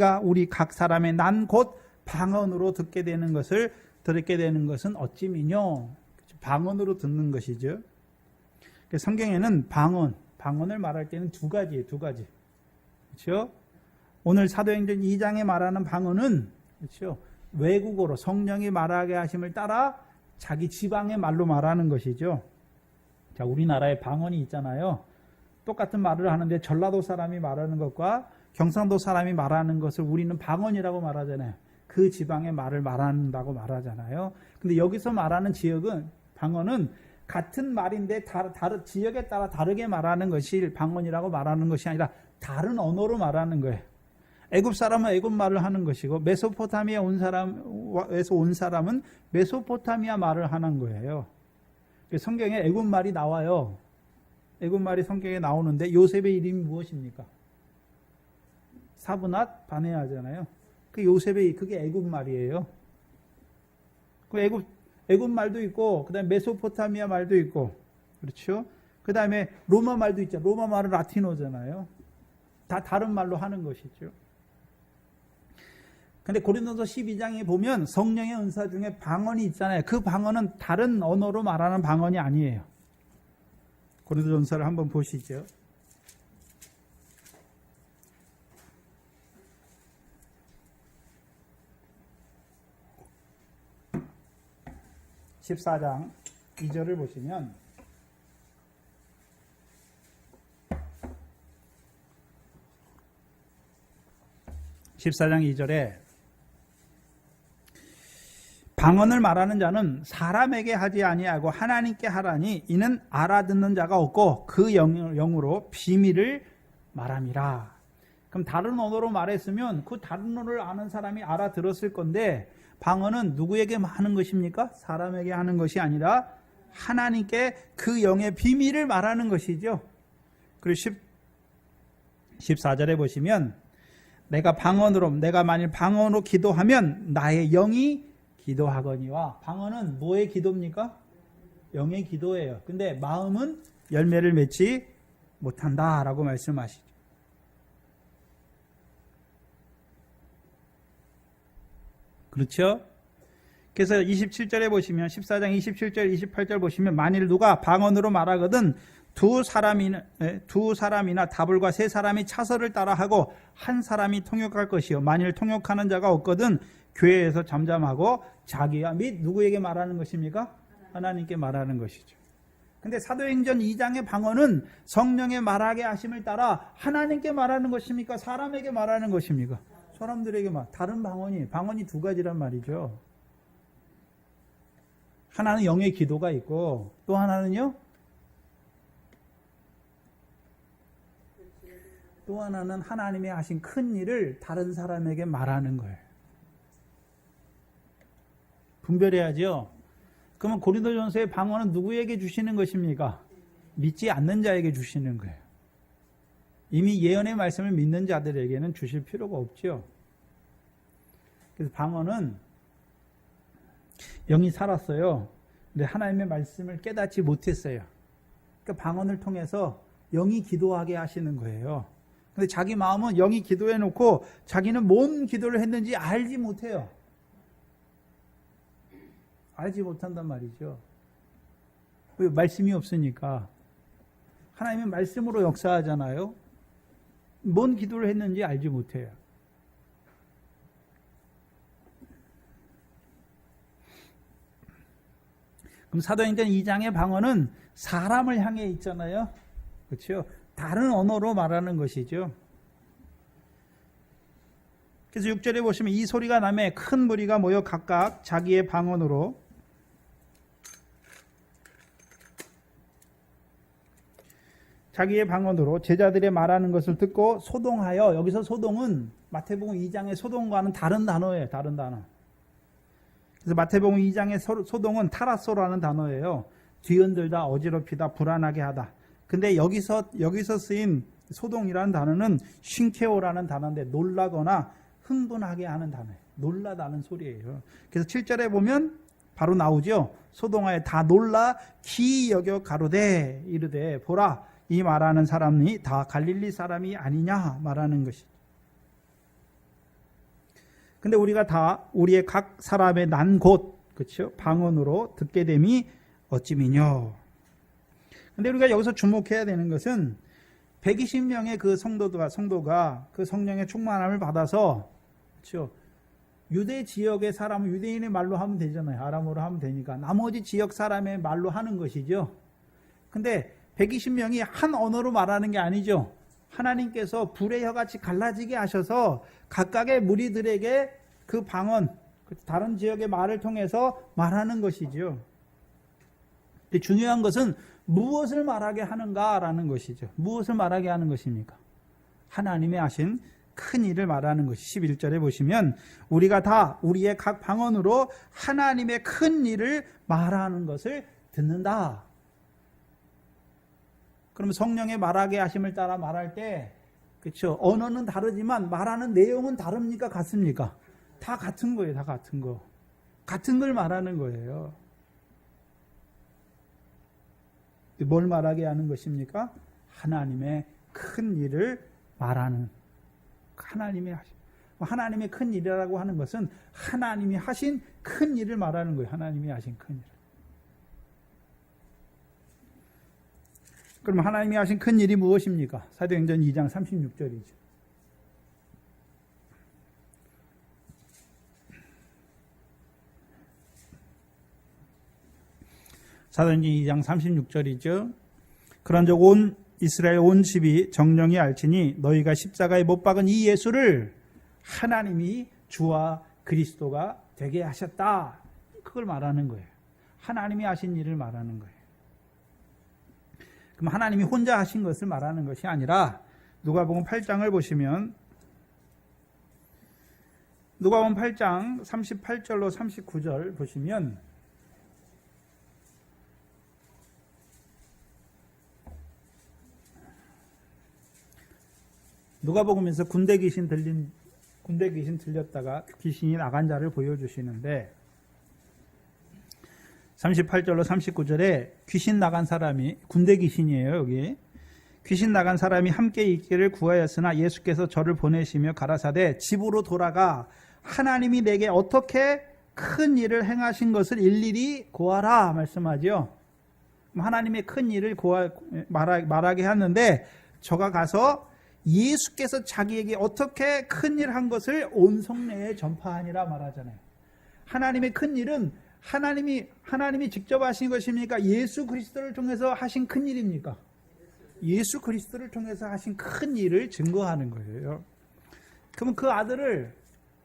각 사람의 난 곧 방언으로 듣게 되는 것은 어찌미뇨. 방언으로 듣는 것이죠. 성경에는 방언을 말할 때는 두 가지. 그렇죠? 오늘 사도행전 2장에 말하는 방언은 그렇죠? 외국어로 성령이 말하게 하심을 따라 자기 지방의 말로 말하는 것이죠. 자, 우리나라에 방언이 있잖아요. 똑같은 말을 하는데 전라도 사람이 말하는 것과 경상도 사람이 말하는 것을 우리는 방언이라고 말하잖아요. 그 지방의 말을 말한다고 말하잖아요. 근데 여기서 말하는 방언은 같은 말인데 지역에 따라 다르게 말하는 것이 방언이라고 말하는 것이 아니라 다른 언어로 말하는 거예요. 애굽 사람은 애굽 말을 하는 것이고 메소포타미아 에서 온 사람은 메소포타미아 말을 하는 거예요. 성경에 애굽 말이 나와요. 애굽 말이 성경에 나오는데 요셉의 이름이 무엇입니까? 사브낫 바네아잖아요. 그게 애굽 말이에요. 그 애굽 말도 있고 그다음에 메소포타미아 말도 있고 그렇죠? 그다음에 로마 말도 있죠. 로마 말은 라틴어잖아요. 다 다른 말로 하는 것이죠. 근데 고린도서 12장에 보면 성령의 은사 중에 방언이 있잖아요. 그 방언은 다른 언어로 말하는 방언이 아니에요. 고린도전서를 한번 보시죠. (14장) 2절을 보시면 (14장 2절에) 방언을 말하는 자는 사람에게 하지 아니하고 하나님께 하라니 이는 알아듣는 자가 없고 그 영으로 비밀을 말함이라. 그럼 다른 언어로 말했으면 그 다른 언어를 아는 사람이 알아들었을 건데 방언은 누구에게 하는 것입니까? 사람에게 하는 것이 아니라 하나님께 그 영의 비밀을 말하는 것이죠. 그리고 14절에 보시면 내가 만일 방언으로 기도하면 나의 영이 기도하거니와. 방언은 뭐의 기도입니까? 영의 기도예요. 근데 마음은 열매를 맺지 못한다라고 말씀하시죠. 그렇죠? 그래서 27절에 보시면 14장 27절 28절 보시면 만일 누가 방언으로 말하거든 두 사람이나 다불과 세 사람이 차서를 따라하고 한 사람이 통역할 것이요 만일 통역하는 자가 없거든 교회에서 잠잠하고 자기와 및 누구에게 말하는 것입니까? 하나님께 말하는 것이죠. 근데 사도행전 2장의 방언은 성령의 말하게 하심을 따라 하나님께 말하는 것입니까? 사람에게 말하는 것입니까? 사람들에게 다른 방언이 두 가지란 말이죠. 하나는 영의 기도가 있고 또 하나는요? 또 하나는 하나님이 하신 큰 일을 다른 사람에게 말하는 거예요. 분별해야죠. 그러면 고린도전서의 방언은 누구에게 주시는 것입니까? 믿지 않는 자에게 주시는 거예요. 이미 예언의 말씀을 믿는 자들에게는 주실 필요가 없죠. 그래서 방언은 영이 살았어요. 근데 하나님의 말씀을 깨닫지 못했어요. 그러니까 방언을 통해서 영이 기도하게 하시는 거예요. 근데 자기 마음은 영이 기도해 놓고 자기는 뭔 기도를 했는지 알지 못해요. 알지 못한단 말이죠. 왜? 말씀이 없으니까. 하나님은 말씀으로 역사하잖아요. 뭔 기도를 했는지 알지 못해요. 그럼 사도행전 2장의 방언은 사람을 향해 있잖아요. 그렇죠? 다른 언어로 말하는 것이죠. 그래서 6절에 보시면 이 소리가 나매 큰 무리가 모여 각각 자기의 방언으로 제자들의 말하는 것을 듣고 소동하여, 여기서 소동은 마태복음 2장의 소동과는 다른 단어예요. 다른 단어. 그래서 마태복음 2장의 소동은 타라소라는 단어예요. 뒤흔들다, 어지럽히다, 불안하게 하다. 근데 여기서 쓰인 소동이라는 단어는 쉰케오라는 단어인데 놀라거나 흥분하게 하는 단어예요. 놀라다는 소리예요. 그래서 7절에 보면 바로 나오죠. 소동하여 다 놀라 기이 여겨 가로되 이르되 보라 이 말하는 사람이 다 갈릴리 사람이 아니냐 말하는 것이죠. 근데 우리가 다 우리의 각 사람의 난 곳, 그렇죠? 방언으로 듣게 됨이 어찌미뇨. 근데 우리가 여기서 주목해야 되는 것은 120명의 그 성도가 그 성령의 충만함을 받아서, 그렇죠? 유대 지역의 사람은 유대인의 말로 하면 되잖아요. 아람어로 하면 되니까. 나머지 지역 사람의 말로 하는 것이죠. 근데 120명이 한 언어로 말하는 게 아니죠. 하나님께서 불의 혀같이 갈라지게 하셔서 각각의 무리들에게 그 방언, 다른 지역의 말을 통해서 말하는 것이죠. 근데 중요한 것은 무엇을 말하게 하는가라는 것이죠. 무엇을 말하게 하는 것입니까? 하나님의 하신 큰 일을 말하는 것이 11절에 보시면 우리가 다 우리의 각 방언으로 하나님의 큰 일을 말하는 것을 듣는다. 그러면 성령의 말하게 하심을 따라 말할 때, 그렇죠? 언어는 다르지만 말하는 내용은 다릅니까? 같습니까? 다 같은 거예요. 다 같은 거. 같은 걸 말하는 거예요. 뭘 말하게 하는 것입니까? 하나님의 큰 일을 말하는. 하나님의 큰 일이라고 하는 것은 하나님이 하신 큰 일을 말하는 거예요. 하나님이 하신 큰 일. 그럼 하나님이 하신 큰 일이 무엇입니까? 사도행전 2장 36절이죠. 사도행전 2장 36절이죠. 그런즉 온 이스라엘 온 집이 정령이 알지니 너희가 십자가에 못 박은 이 예수를 하나님이 주와 그리스도가 되게 하셨다. 그걸 말하는 거예요. 하나님이 하신 일을 말하는 거예요. 그럼 하나님이 혼자 하신 것을 말하는 것이 아니라 누가복음 8장을 보시면 누가복음 8장 38절로 39절 보시면 누가복음에서 군대 귀신 들렸다가 귀신이 나간 자를 보여주시는데 38절로 39절에 귀신 나간 사람이, 군대 귀신이에요. 여기 귀신 나간 사람이 함께 있기를 구하였으나 예수께서 저를 보내시며 가라사대 집으로 돌아가 하나님이 내게 어떻게 큰 일을 행하신 것을 일일이 고하라 말씀하죠. 하나님의 큰 일을 말하게 하는데 저가 가서 예수께서 자기에게 어떻게 큰 일 한 것을 온 성내에 전파하니라 말하잖아요. 하나님의 큰 일은 하나님이 직접 하신 것입니까? 예수 그리스도를 통해서 하신 큰 일입니까? 예수 그리스도를 통해서 하신 큰 일을 증거하는 거예요. 그러면 그 아들을,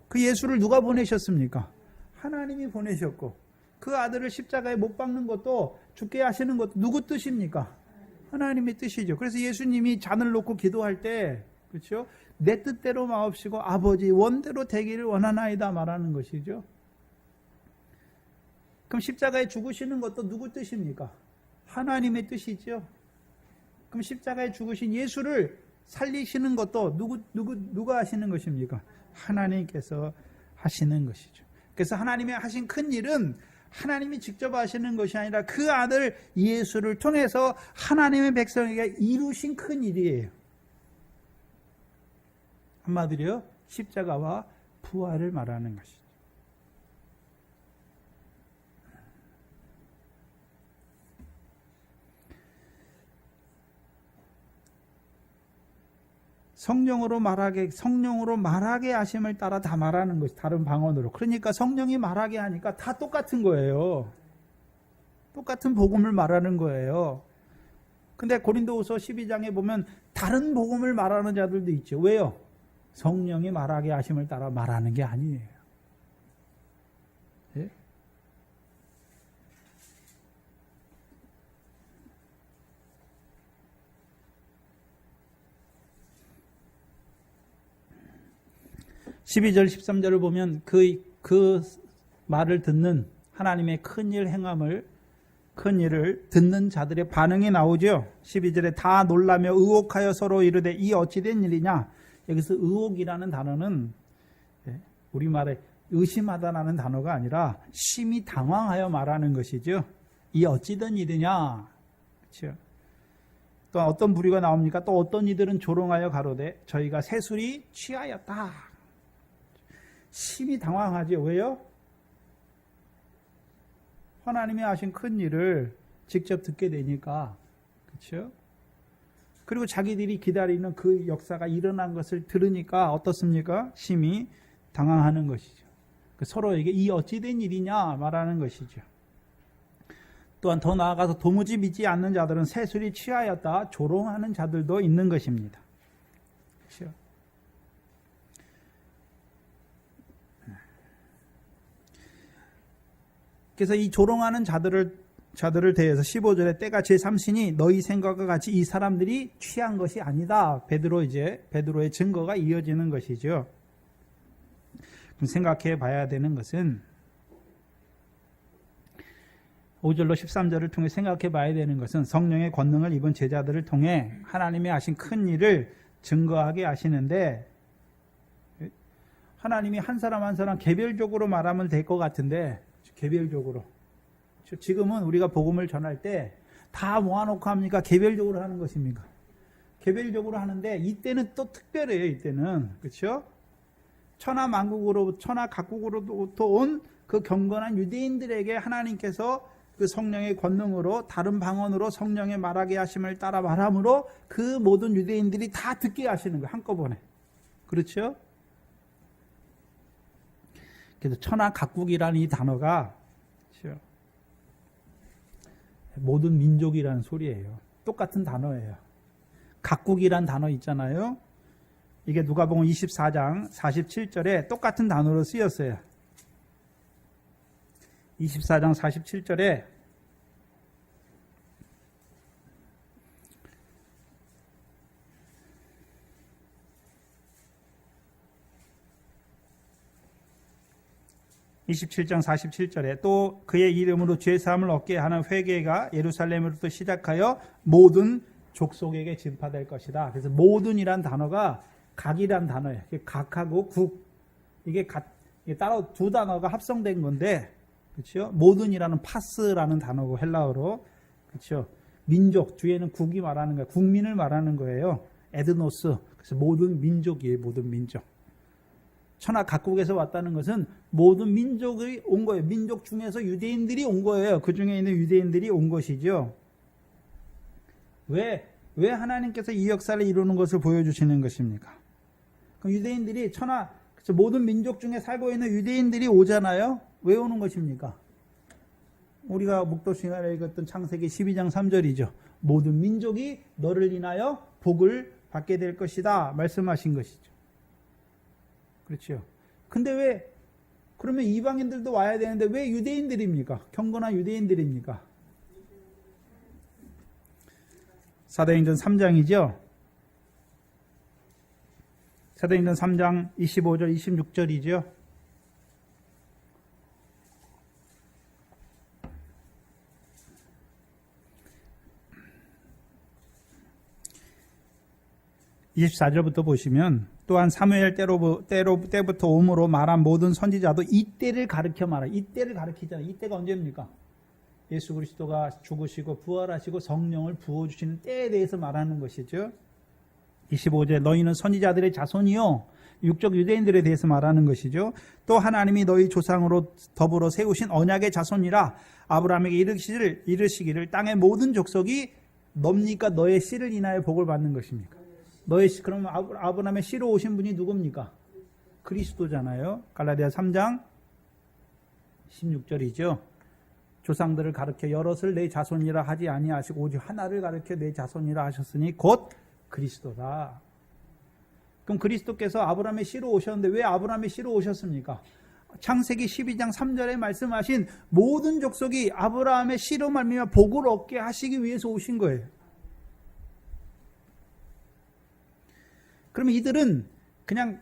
그 예수를 누가 보내셨습니까? 하나님이 보내셨고, 그 아들을 십자가에 못 박는 것도, 죽게 하시는 것도 누구 뜻입니까? 하나님의 뜻이죠. 그래서 예수님이 잔을 놓고 기도할 때, 그렇죠? 내 뜻대로 마옵시고 아버지 원대로 되기를 원하나이다 말하는 것이죠. 그럼 십자가에 죽으시는 것도 누구 뜻입니까? 하나님의 뜻이죠. 그럼 십자가에 죽으신 예수를 살리시는 것도 누가 하시는 것입니까? 하나님께서 하시는 것이죠. 그래서 하나님이 하신 큰 일은 하나님이 직접 하시는 것이 아니라 그 아들 예수를 통해서 하나님의 백성에게 이루신 큰 일이에요. 한마디로 십자가와 부활을 말하는 것이죠. 성령으로 말하게 하심을 따라 다 말하는 것이 다른 방언으로. 그러니까 성령이 말하게 하니까 다 똑같은 거예요. 똑같은 복음을 말하는 거예요. 근데 고린도후서 12장에 보면 다른 복음을 말하는 자들도 있죠. 왜요? 성령이 말하게 하심을 따라 말하는 게 아니에요. 예? 12절 13절을 보면 그 말을 듣는 하나님의 큰 일을 듣는 자들의 반응이 나오죠. 12절에 다 놀라며 의혹하여 서로 이르되 이 어찌 된 일이냐. 여기서 의혹이라는 단어는 우리말에 의심하다라는 단어가 아니라 심히 당황하여 말하는 것이죠. 이 어찌 된 일이냐. 그렇죠. 또 어떤 부류가 나옵니까? 또 어떤 이들은 조롱하여 가로되 저희가 새술이 취하였다. 심히 당황하죠. 왜요? 하나님이 하신 큰 일을 직접 듣게 되니까. 그렇죠? 그리고 자기들이 기다리는 그 역사가 일어난 것을 들으니까 어떻습니까? 심히 당황하는 것이죠. 서로에게 이 어찌 된 일이냐 말하는 것이죠. 또한 더 나아가서 도무지 믿지 않는 자들은 새술이 취하였다 조롱하는 자들도 있는 것입니다. 그렇죠? 그래서 이 조롱하는 자들을 대해서 15절에 때가 제3시니 너희 생각과 같이 이 사람들이 취한 것이 아니다. 베드로의 증거가 이어지는 것이죠. 그럼 생각해 봐야 되는 것은 5절로 13절을 통해 생각해 봐야 되는 것은 성령의 권능을 입은 제자들을 통해 하나님이 하신 큰 일을 증거하게 하시는데 하나님이 한 사람 한 사람 개별적으로 말하면 될 것 같은데 개별적으로. 지금은 우리가 복음을 전할 때 다 모아놓고 합니까? 개별적으로 하는 것입니까? 개별적으로 하는데 이때는 또 특별해요. 이때는. 그렇죠? 천하 각국으로부터 온 그 경건한 유대인들에게 하나님께서 그 성령의 권능으로 다른 방언으로 성령의 말하게 하심을 따라 말함으로 그 모든 유대인들이 다 듣게 하시는 거예요. 한꺼번에. 그렇죠? 그래서 천하 각국이라는 이 단어가 그렇죠? 모든 민족이라는 소리예요. 똑같은 단어예요. 각국이란 단어 있잖아요. 이게 누가복음 24장 47절에 똑같은 단어로 쓰였어요. 24장 47절에 또 그의 이름으로 죄사함을 얻게 하는 회개가 예루살렘으로부터 시작하여 모든 족속에게 전파될 것이다. 그래서 모든이란 단어가 각이란 단어예요. 각하고 국 이게 따로 두 단어가 합성된 건데 그렇죠? 모든이라는 파스라는 단어고 헬라어로 그렇죠? 민족 뒤에는 국이 말하는 거예요. 국민을 말하는 거예요. 에드노스. 그래서 모든 민족이에요. 모든 민족. 천하 각국에서 왔다는 것은 모든 민족이 온 거예요. 민족 중에서 유대인들이 온 거예요. 그 중에 있는 유대인들이 온 것이죠. 왜 하나님께서 이 역사를 이루는 것을 보여주시는 것입니까? 그럼 유대인들이 모든 민족 중에 살고 있는 유대인들이 오잖아요. 왜 오는 것입니까? 우리가 목도 시간에 읽었던 창세기 12장 3절이죠. 모든 민족이 너를 인하여 복을 받게 될 것이다 말씀하신 것이죠. 그렇죠. 근데 그러면 이방인들도 와야 되는데 왜 유대인들입니까? 경건한 유대인들입니까? 사도행전 3장이죠. 사도행전 3장 25절 26절이죠. 24절부터 보시면 또한 사무엘 때부터 오므로 말한 모든 선지자도 이때를 가르쳐 말하. 이때를 가르치잖아요. 이때가 언제입니까? 예수 그리스도가 죽으시고 부활하시고 성령을 부어주시는 때에 대해서 말하는 것이죠. 25절 너희는 선지자들의 자손이요 육적 유대인들에 대해서 말하는 것이죠. 또 하나님이 너희 조상으로 더불어 세우신 언약의 자손이라 아브라함에게 이르시기를 땅의 모든 족속이 뭡니까? 너의 씨를 인하여 복을 받는 것입니까? 그러면 아브라함의 씨로 오신 분이 누굽니까? 그리스도잖아요. 갈라디아 3장 16절이죠. 조상들을 가르쳐 여럿을 내 자손이라 하지 아니하시고 오직 하나를 가르쳐 내 자손이라 하셨으니 곧 그리스도다. 그럼 그리스도께서 아브라함의 씨로 오셨는데 왜 아브라함의 씨로 오셨습니까? 창세기 12장 3절에 말씀하신 모든 족속이 아브라함의 씨로 말미암아 복을 얻게 하시기 위해서 오신 거예요. 그러면 이들은 그냥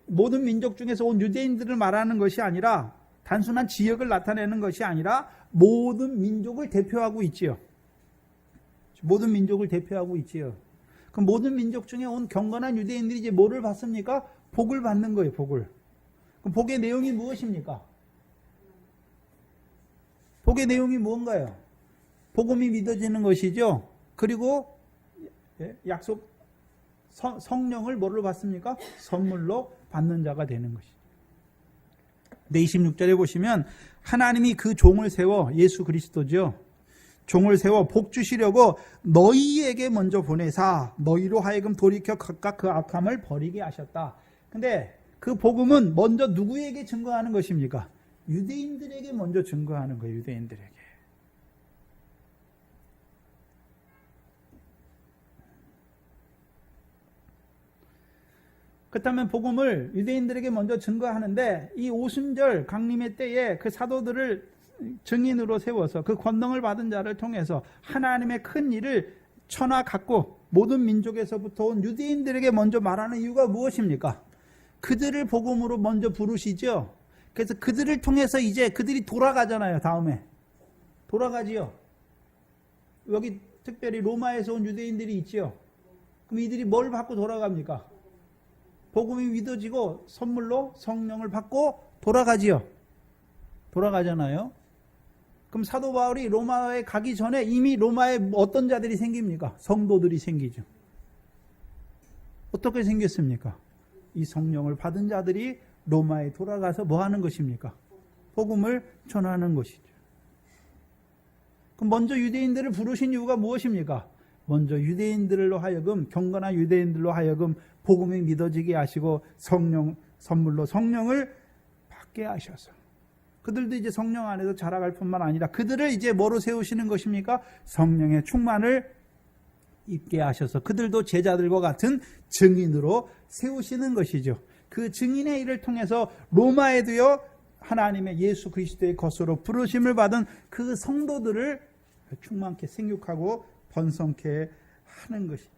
모든 민족 중에서 온 유대인들을 말하는 것이 아니라 단순한 지역을 나타내는 것이 아니라 모든 민족을 대표하고 있지요. 모든 민족을 대표하고 있지요. 그럼 모든 민족 중에 온 경건한 유대인들이 이제 뭐를 받습니까? 복을 받는 거예요, 복을. 그럼 복의 내용이 무엇입니까? 복의 내용이 무언가요? 복음이 믿어지는 것이죠. 그리고 약속 성령을 뭐로 받습니까? 선물로 받는 자가 되는 것이죠. 네, 26절에 보시면 하나님이 그 종을 세워 예수 그리스도죠. 종을 세워 복 주시려고 너희에게 먼저 보내사 너희로 하여금 돌이켜 각각 그 악함을 버리게 하셨다. 근데 그 복음은 먼저 누구에게 증거하는 것입니까? 유대인들에게 먼저 증거하는 거예요. 유대인들에게. 그렇다면 복음을 유대인들에게 먼저 증거하는데 이 오순절 강림의 때에 그 사도들을 증인으로 세워서 그 권능을 받은 자를 통해서 하나님의 큰 일을 천하 각국 모든 민족에서부터 온 유대인들에게 먼저 말하는 이유가 무엇입니까? 그들을 복음으로 먼저 부르시죠. 그래서 그들을 통해서 이제 그들이 돌아가잖아요. 다음에 돌아가지요. 여기 특별히 로마에서 온 유대인들이 있지요. 그럼 이들이 뭘 받고 돌아갑니까? 복음이 믿어지고 선물로 성령을 받고 돌아가지요. 돌아가잖아요. 그럼 사도 바울이 로마에 가기 전에 이미 로마에 어떤 자들이 생깁니까? 성도들이 생기죠. 어떻게 생겼습니까? 이 성령을 받은 자들이 로마에 돌아가서 뭐 하는 것입니까? 복음을 전하는 것이죠. 그럼 먼저 유대인들을 부르신 이유가 무엇입니까? 먼저 유대인들로 하여금 경건한 유대인들로 하여금 복음이 믿어지게 하시고 선물로 성령을 받게 하셔서 그들도 이제 성령 안에서 자라갈 뿐만 아니라 그들을 이제 뭐로 세우시는 것입니까? 성령의 충만을 입게 하셔서 그들도 제자들과 같은 증인으로 세우시는 것이죠. 그 증인의 일을 통해서 로마에도요 하나님의 예수 그리스도의 것으로 부르심을 받은 그 성도들을 충만케 생육하고 번성케 하는 것이죠.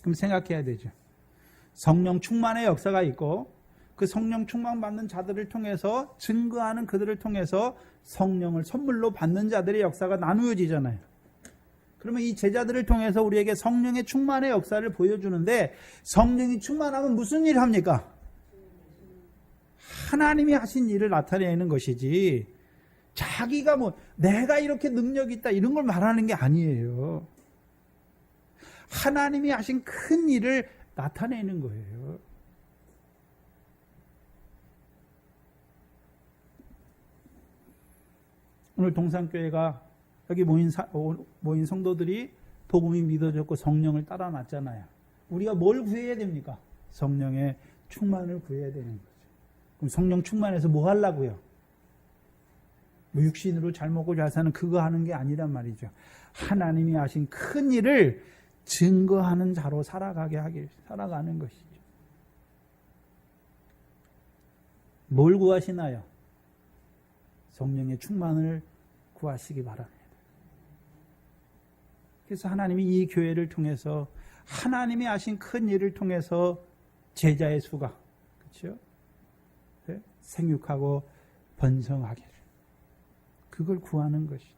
그럼 생각해야 되죠. 성령 충만의 역사가 있고 그 성령 충만 받는 자들을 통해서 증거하는 그들을 통해서 성령을 선물로 받는 자들의 역사가 나누어지잖아요. 그러면 이 제자들을 통해서 우리에게 성령의 충만의 역사를 보여주는데 성령이 충만하면 무슨 일을 합니까? 하나님이 하신 일을 나타내는 것이지 자기가 내가 이렇게 능력이 있다 이런 걸 말하는 게 아니에요. 하나님이 하신 큰 일을 나타내는 거예요. 오늘 동산교회가 여기 모인 성도들이 복음이 믿어졌고 성령을 따라 났잖아요. 우리가 뭘 구해야 됩니까? 성령의 충만을 구해야 되는 거죠. 그럼 성령 충만해서 뭐 하려고요? 육신으로 잘 먹고 잘 사는 그거 하는 게 아니란 말이죠. 하나님이 하신 큰 일을 증거하는 자로 살아가는 것이죠. 뭘 구하시나요? 성령의 충만을 구하시기 바랍니다. 그래서 하나님이 이 교회를 통해서 하나님이 하신 큰 일을 통해서 제자의 수가 그렇죠? 생육하고 번성하기를 그걸 구하는 것이죠.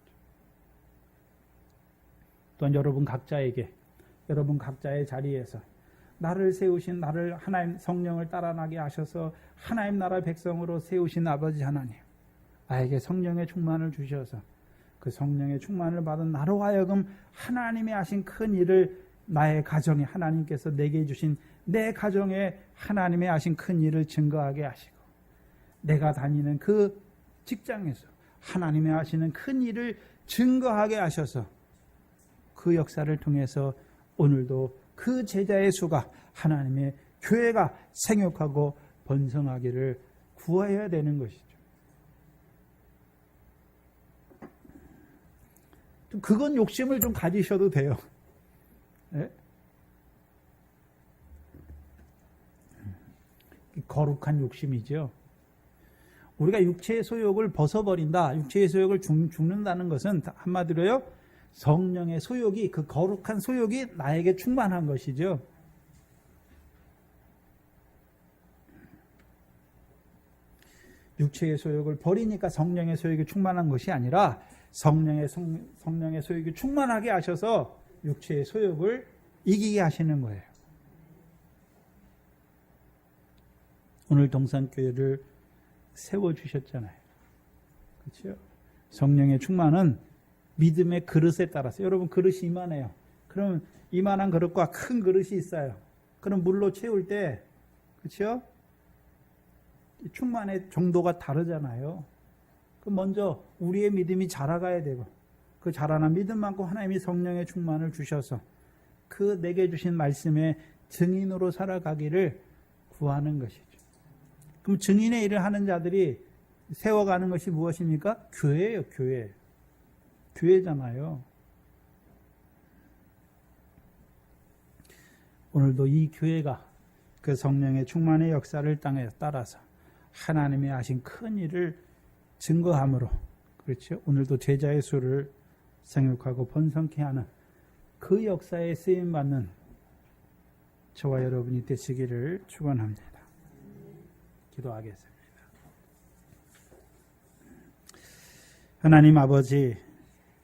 또한 여러분 각자에게 여러분 각자의 자리에서 나를 세우신, 나를 하나님 성령을 따라나게 하셔서 하나님 나라 백성으로 세우신 아버지 하나님, 나에게 성령의 충만을 주셔서 그 성령의 충만을 받은 나로 하여금 하나님이 하신 큰 일을, 나의 가정에 하나님께서 내게 주신 내 가정에 하나님이 하신 큰 일을 증거하게 하시고, 내가 다니는 그 직장에서 하나님이 하시는 큰 일을 증거하게 하셔서 그 역사를 통해서 오늘도 그 제자의 수가, 하나님의 교회가 생육하고 번성하기를 구해야 되는 것이죠. 그건 욕심을 좀 가지셔도 돼요. 네? 거룩한 욕심이죠. 우리가 육체의 소욕을 벗어버린다, 육체의 소욕을 죽는다는 것은 한마디로요, 성령의 소욕이, 그 거룩한 소욕이 나에게 충만한 것이죠. 육체의 소욕을 버리니까 성령의 소욕이 충만한 것이 아니라 성령의 소욕이 충만하게 하셔서 육체의 소욕을 이기게 하시는 거예요. 오늘 동산교회를 세워주셨잖아요. 그렇죠? 성령의 충만은 믿음의 그릇에 따라서, 여러분 그릇이 이만해요. 그럼 이만한 그릇과 큰 그릇이 있어요. 그럼 물로 채울 때, 그렇죠? 충만의 정도가 다르잖아요. 그 먼저 우리의 믿음이 자라가야 되고, 그 자라난 믿음만큼 하나님이 성령의 충만을 주셔서 그 내게 주신 말씀의 증인으로 살아가기를 구하는 것이죠. 그럼 증인의 일을 하는 자들이 세워가는 것이 무엇입니까? 교회예요, 교회. 교회잖아요. 오늘도 이 교회가 그 성령의 충만의 역사를 땅에 따라서 하나님이 하신 큰 일을 증거함으로, 그렇죠? 오늘도 제자의 수를 생육하고 번성케 하는 그 역사에 쓰임받는 저와 여러분이 되시기를 축원합니다. 기도하겠습니다. 하나님 아버지,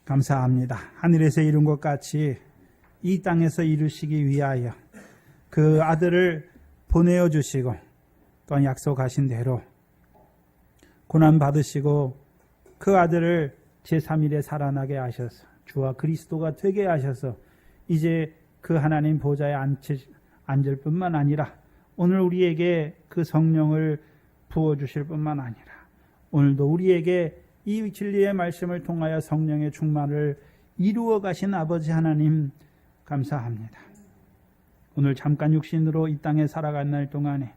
감사합니다. 하늘에서 이룬 것 같이 이 땅에서 이루시기 위하여 그 아들을 보내어 주시고, 또한 약속하신 대로 고난 받으시고 그 아들을 제3일에 살아나게 하셔서 주와 그리스도가 되게 하셔서 이제 그 하나님 보좌에 앉을 뿐만 아니라 오늘 우리에게 그 성령을 부어주실 뿐만 아니라 오늘도 우리에게 이 진리의 말씀을 통하여 성령의 충만을 이루어 가신 아버지 하나님, 감사합니다. 오늘 잠깐 육신으로 이 땅에 살아간 날 동안에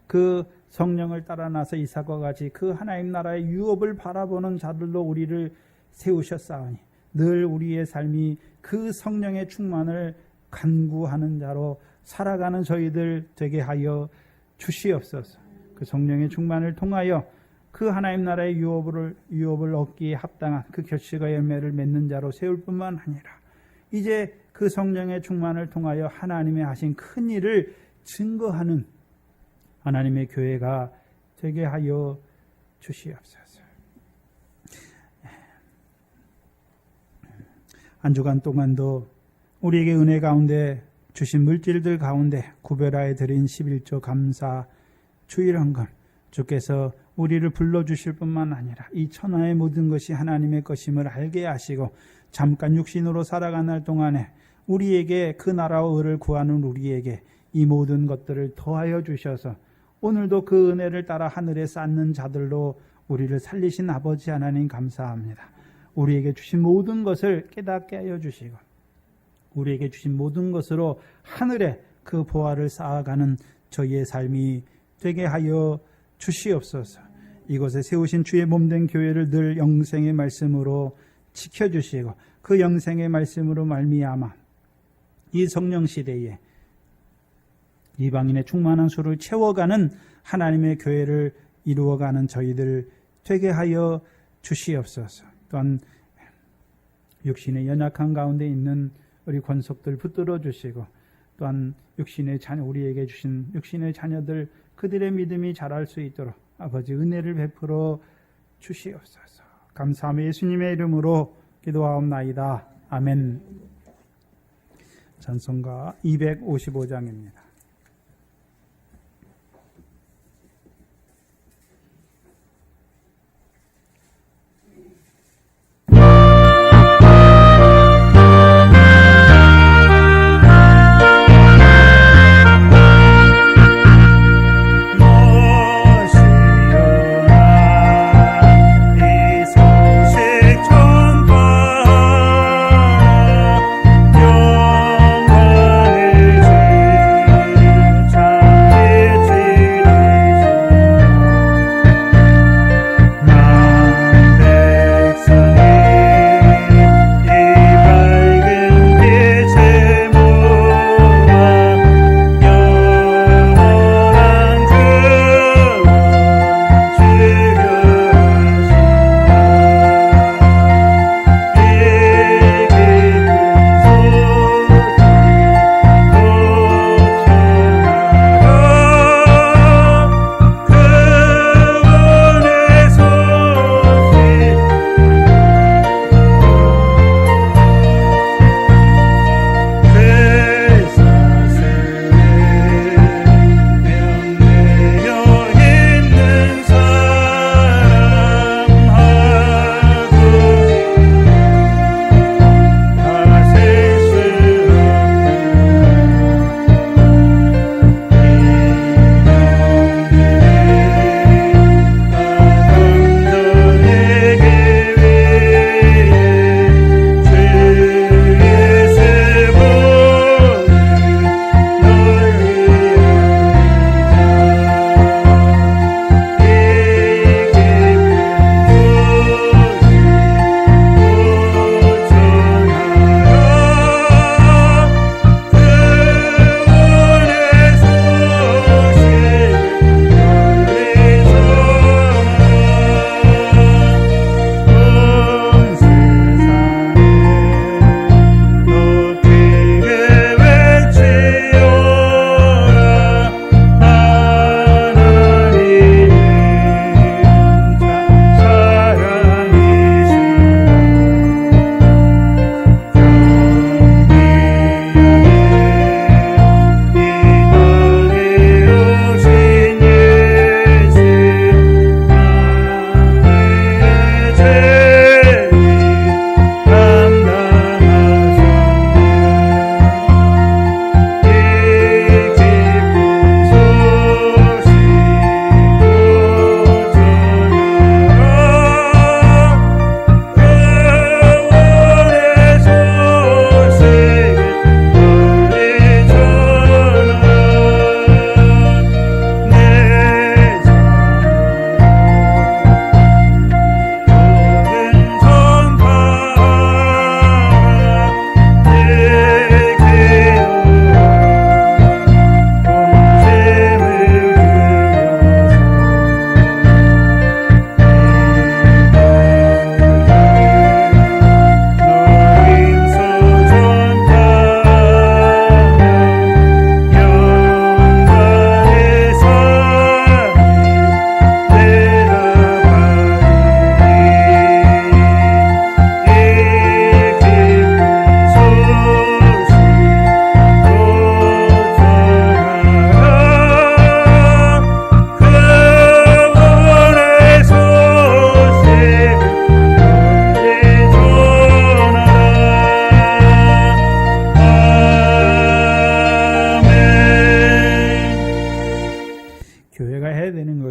그 성령을 따라 나서 이삭과 같이 그 하나님 나라의 유업을 바라보는 자들로 우리를 세우셨사오니 늘 우리의 삶이 그 성령의 충만을 간구하는 자로 살아가는 저희들 되게 하여 주시옵소서. 그 성령의 충만을 통하여 그 하나님 나라의 유업을 얻기에 합당한 그 결실과 열매를 맺는 자로 세울 뿐만 아니라 이제 그 성령의 충만을 통하여 하나님의 하신 큰 일을 증거하는 하나님의 교회가 되게 하여 주시옵소서. 한 주간 동안도 우리에게 은혜 가운데 주신 물질들 가운데 구별하여 드린 11조 감사 주일헌금, 주께서 우리를 불러주실 뿐만 아니라 이 천하의 모든 것이 하나님의 것임을 알게 하시고 잠깐 육신으로 살아간 날 동안에 우리에게 그 나라와 의를 구하는 우리에게 이 모든 것들을 더하여 주셔서 오늘도 그 은혜를 따라 하늘에 쌓는 자들로 우리를 살리신 아버지 하나님 감사합니다. 우리에게 주신 모든 것을 깨닫게 하여 주시고 우리에게 주신 모든 것으로 하늘에 그 보화를 쌓아가는 저희의 삶이 되게 하여 주시옵소서. 이곳에 세우신 주의 몸된 교회를 늘 영생의 말씀으로 지켜주시고 그 영생의 말씀으로 말미암아 이 성령 시대에 이방인의 충만한 수를 채워가는 하나님의 교회를 이루어가는 저희들 되게 하여 주시옵소서. 또한 육신의 연약한 가운데 있는 우리 권속들 붙들어 주시고 또한 육신의 자녀, 우리에게 주신 육신의 자녀들 그들의 믿음이 자랄 수 있도록 아버지 은혜를 베풀어 주시옵소서. 감사하며 예수님의 이름으로 기도하옵나이다. 아멘. 찬송가 255장입니다.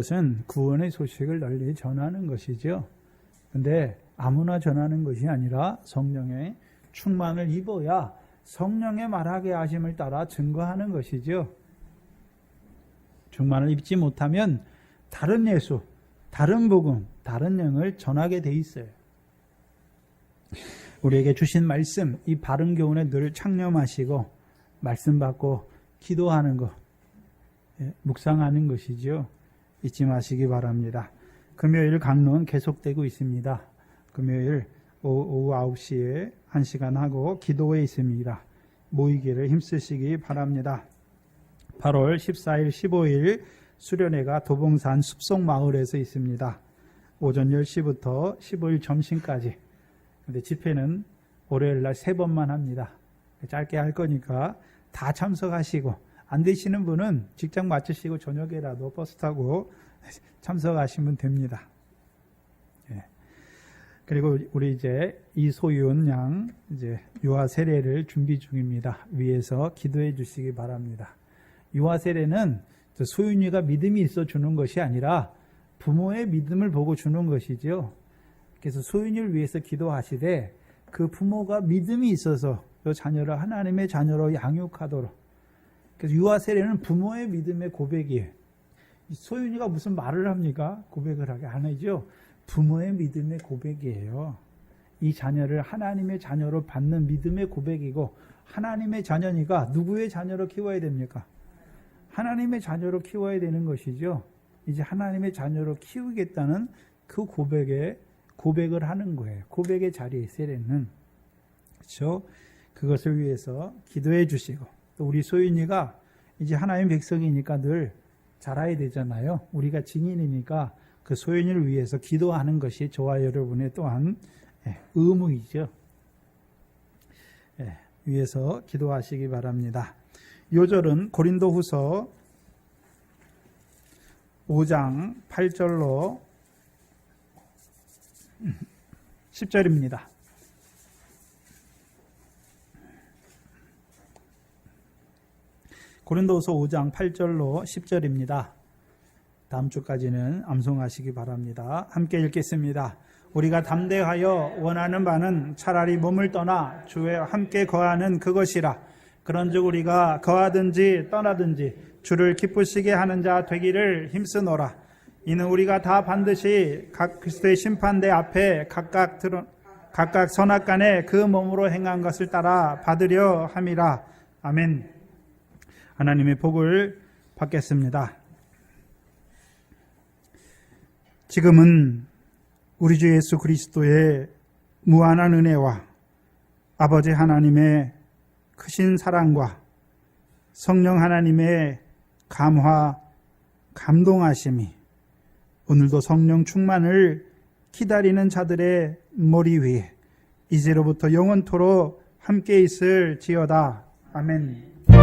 것은 구원의 소식을 널리 전하는 것이죠. 근데 아무나 전하는 것이 아니라 성령의 충만을 입어야 성령의 말하게 하심을 따라 증거하는 것이죠. 충만을 입지 못하면 다른 예수, 다른 복음, 다른 영을 전하게 돼 있어요. 우리에게 주신 말씀, 이 바른 교훈에 늘 창념하시고 말씀 받고 기도하는 것, 묵상하는 것이죠. 잊지 마시기 바랍니다. 금요일 강론 계속되고 있습니다. 금요일 오후 9시에 1시간 하고 기도회 있습니다. 모이기를 힘쓰시기 바랍니다. 8월 14일, 15일 수련회가 도봉산 숲속마을에서 있습니다. 오전 10시부터 15일 점심까지. 근데 집회는 월요일 날 3번만 합니다. 짧게 할 거니까 다 참석하시고, 안 되시는 분은 직장 마치시고 저녁에라도 버스 타고 참석하시면 됩니다. 예. 그리고 우리 이제 이소윤 양 이제 유아 세례를 준비 중입니다. 위에서 기도해 주시기 바랍니다. 유아 세례는 소윤이가 믿음이 있어 주는 것이 아니라 부모의 믿음을 보고 주는 것이죠. 그래서 소윤이를 위해서 기도하시되 그 부모가 믿음이 있어서 이 자녀를 하나님의 자녀로 양육하도록. 그래서 유아 세례는 부모의 믿음의 고백이에요. 소윤이가 무슨 말을 합니까? 고백을 하게 안 하죠. 부모의 믿음의 고백이에요. 이 자녀를 하나님의 자녀로 받는 믿음의 고백이고, 하나님의 자녀니까 누구의 자녀로 키워야 됩니까? 하나님의 자녀로 키워야 되는 것이죠. 이제 하나님의 자녀로 키우겠다는 그 고백을 하는 거예요. 고백의 자리에 세례는. 그렇죠? 그것을 위해서 기도해 주시고, 또 우리 소윤이가 이제 하나님 백성이니까 늘 자라야 되잖아요. 우리가 증인이니까 그 소윤이를 위해서 기도하는 것이 저와 여러분의 또한 의무이죠. 위해서 기도하시기 바랍니다. 요절은 고린도후서 5장 8절로 10절입니다. 고린도후서 5장 8절로 10절입니다. 다음 주까지는 암송하시기 바랍니다. 함께 읽겠습니다. 우리가 담대하여 원하는 바는 차라리 몸을 떠나 주와 함께 거하는 그것이라. 그런즉 우리가 거하든지 떠나든지 주를 기쁘시게 하는 자 되기를 힘쓰노라. 이는 우리가 다 반드시 각 그리스도의 심판대 앞에 각각 선악간에 그 몸으로 행한 것을 따라 받으려 함이라. 아멘. 하나님의 복을 받겠습니다. 지금은 우리 주 예수 그리스도의 무한한 은혜와 아버지 하나님의 크신 사랑과 성령 하나님의 감동하심이 오늘도 성령 충만을 기다리는 자들의 머리 위에 이제로부터 영원토록 함께 있을지어다. 아멘.